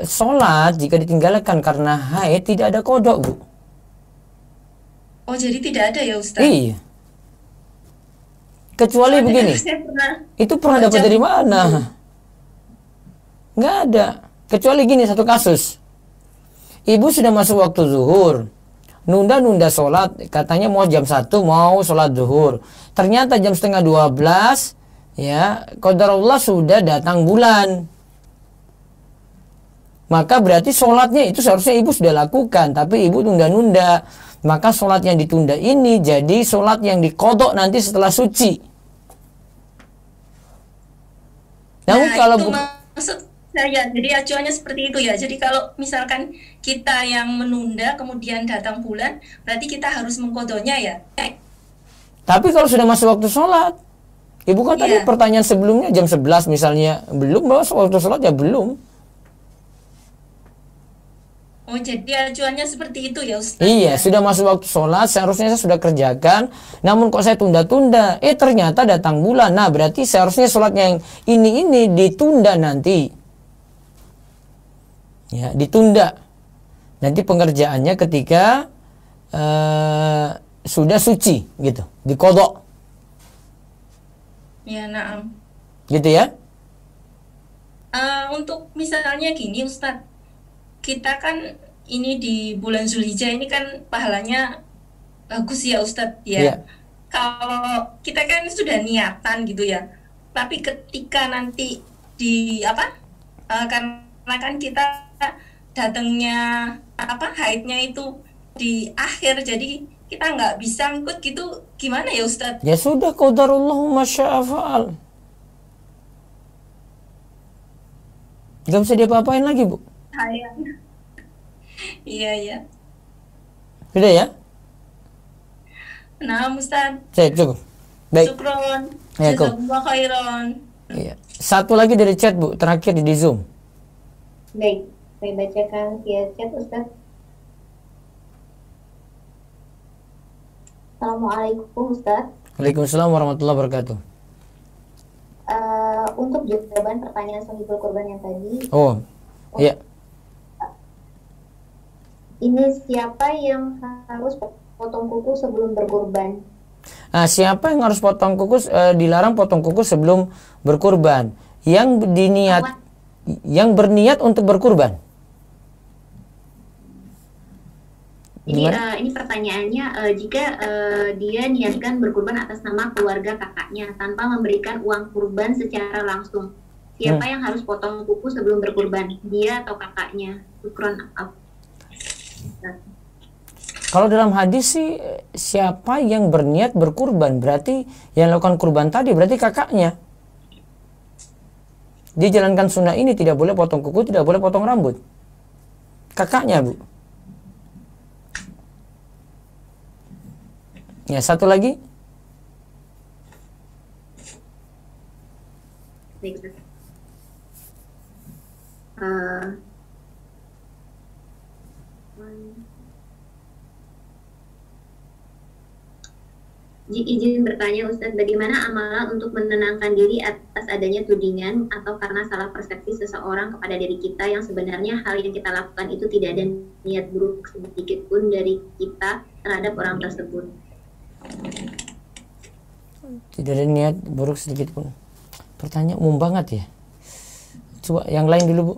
sholat jika ditinggalkan karena haid tidak ada kodok Bu. Oh, jadi tidak ada ya Ustaz? Iya. Kecuali begini, itu pernah dapat dari mana? Nggak ada. Kecuali gini satu kasus. Ibu sudah masuk waktu zuhur, nunda sholat, katanya mau jam 1 mau sholat zuhur. Ternyata jam setengah 12, ya, qadarullah sudah datang bulan. Maka berarti sholatnya itu seharusnya ibu sudah lakukan, tapi ibu nunda-nunda. Maka sholat yang ditunda ini jadi sholat yang dikodok nanti setelah suci. Namun kalau itu maksud saya, jadi acuannya seperti itu ya. Jadi kalau misalkan kita yang menunda kemudian datang bulan, berarti kita harus mengkodoknya ya. Tapi kalau sudah masuk waktu sholat, ibu kan tadi pertanyaan sebelumnya jam 11 misalnya, belum masuk waktu sholat ya belum. Oh, jadi acuannya seperti itu ya Ustaz? Iya, sudah masuk waktu sholat, seharusnya saya sudah kerjakan, namun kok saya tunda-tunda, ternyata datang bulan. Nah, berarti seharusnya sholatnya yang ini ditunda nanti. Ya, ditunda. Nanti pengerjaannya ketika sudah suci, gitu, dikodok. Ya, naam. Gitu ya? Untuk misalnya gini Ustadz, kita kan ini di bulan Zulhijjah ini kan pahalanya bagus ya Ustadz ya. Yeah. Kalau kita kan sudah niatan gitu ya, tapi ketika nanti di karena kan kita datangnya haidnya itu di akhir, jadi kita nggak bisa ngikut gitu, gimana ya Ustadz? Ya sudah, qadarullahu masya'afa'al. Gak bisa diapa-apain lagi, Bu. Sayang. Iya, iya. Sudah ya? Nah, Ustaz. Saya cukup. Baik. Syukron. Ya, Kum. Jazakumullah khairan. Iya. Satu lagi dari chat, Bu, terakhir di Zoom. Baik, saya bacakan via chat, Ustaz. Assalamualaikum, Ustaz. Waalaikumsalam warahmatullahi wabarakatuh. Untuk jawaban pertanyaan Sohibul Kurban yang tadi, Oh, iya. ini siapa yang harus potong kuku sebelum berkurban? Nah, siapa yang harus potong kuku? Dilarang potong kuku sebelum berkurban. Yang berniat untuk berkurban. Ini pertanyaannya, jika dia niatkan berkurban atas nama keluarga kakaknya tanpa memberikan uang kurban secara langsung, siapa yang harus potong kuku sebelum berkurban? Dia atau kakaknya? Syukron. Kalau dalam hadis sih, siapa yang berniat berkurban, berarti yang lakukan kurban tadi berarti kakaknya. Dia jalankan sunnah ini, tidak boleh potong kuku, tidak boleh potong rambut. Kakaknya, Bu. Ya, satu lagi. Izin bertanya, Ustadz, bagaimana amalan untuk menenangkan diri atas adanya tudingan atau karena salah persepsi seseorang kepada diri kita yang sebenarnya hal yang kita lakukan itu tidak ada niat buruk sedikit pun dari kita terhadap orang tersebut? Tidak ada niat buruk sedikit pun. Pertanyaan umum banget ya. Coba yang lain dulu, Bu.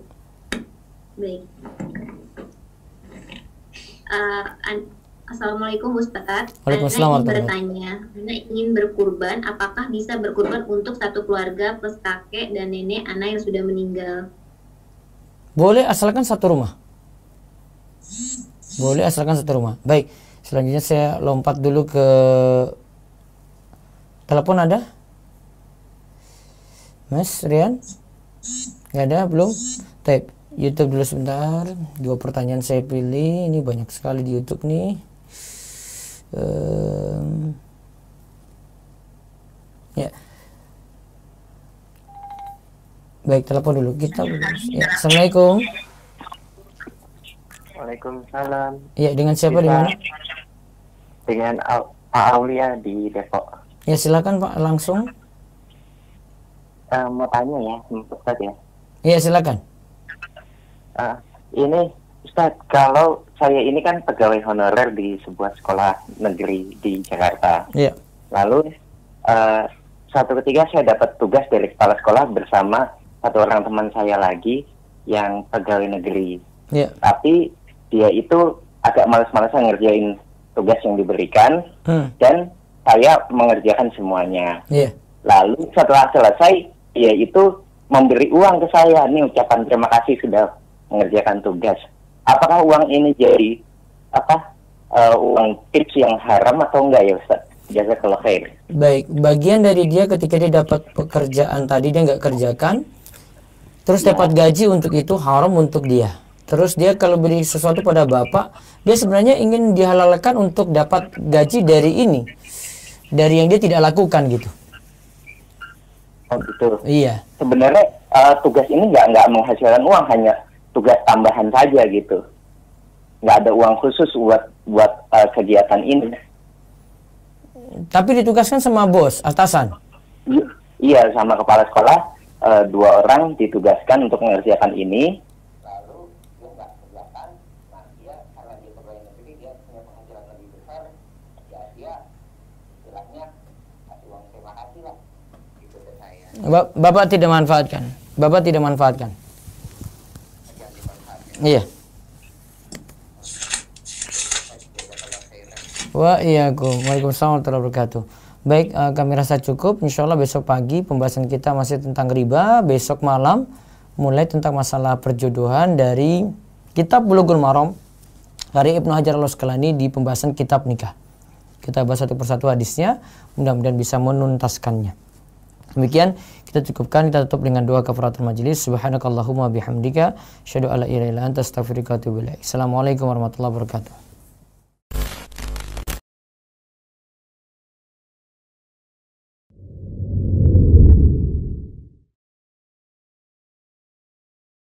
Baik. Assalamualaikum Ustadz. Waalaikumsalam. Ana ingin bertanya, Ana ingin berkurban, apakah bisa berkurban untuk satu keluarga plus kakek dan nenek Ana yang sudah meninggal? Boleh asalkan satu rumah. Boleh asalkan satu rumah. Baik, selanjutnya saya lompat dulu ke telepon. Ada? Mas Rian? Nggak ada, belum? Type YouTube dulu sebentar. 2 pertanyaan saya pilih. Ini banyak sekali di YouTube nih. Ya. Baik, telepon dulu. Kita ya. Assalamualaikum. Waalaikumsalam. Iya, dengan siapa di mana? Dengan Pak Aulia di Depok. Ya, silakan Pak, langsung. Mau tanya ya, Ustaz ya. Iya, silakan. Ini Ustaz, kalau saya ini kan pegawai honorer di sebuah sekolah negeri di Jakarta. Iya. Lalu suatu ketika saya dapat tugas dari kepala sekolah bersama satu orang teman saya lagi yang pegawai negeri. Iya. Tapi dia itu agak malas-malasan ngerjain tugas yang diberikan dan saya mengerjakan semuanya. Iya. Lalu setelah selesai, dia itu memberi uang ke saya. Ini ucapan terima kasih sudah mengerjakan tugas. Apakah uang ini jadi uang tips yang haram atau enggak ya Ustaz? Jazakallah khair. Baik, bagian dari dia ketika dia dapat pekerjaan tadi dia nggak kerjakan, terus dapat gaji untuk itu haram untuk dia. Terus dia kalau beri sesuatu pada bapak, dia sebenarnya ingin dihalalkan untuk dapat gaji dari ini, dari yang dia tidak lakukan gitu. Oh gitu. Iya. Sebenarnya tugas ini nggak menghasilkan uang, hanya tugas tambahan saja gitu. Nggak ada uang khusus buat kegiatan ini. Tapi ditugaskan sama bos, atasan. Iya, sama kepala sekolah. 2 orang ditugaskan untuk mengerjakan ini. Lalu dia nggak kerjakan. Nah, dia karena dia pegawai negeri, dia punya penghasilan lebih besar. Ya dia istilahnya kasih uang terima kasih lah. Gitu ke saya. Bapak tidak manfaatkan. Bapak tidak manfaatkan. Iya. Waalaikumsalam warahmatullahi wabarakatuh. Baik, kami rasa cukup. Insya Allah besok pagi pembahasan kita masih tentang riba. Besok malam mulai tentang masalah perjodohan dari Kitab Bulughul Maram dari Ibnu Hajar Al-Asqalani di pembahasan kitab nikah. Kita bahas satu persatu hadisnya, mudah-mudahan bisa menuntaskannya. Demikian kita cukupkan, kita tutup dengan doa kafaratul majelis. Subhanakallahumma bihamdika asyhadu alla ilaha illa anta astaghfiruka wa atubu ilaik. Assalamualaikum warahmatullahi wabarakatuh.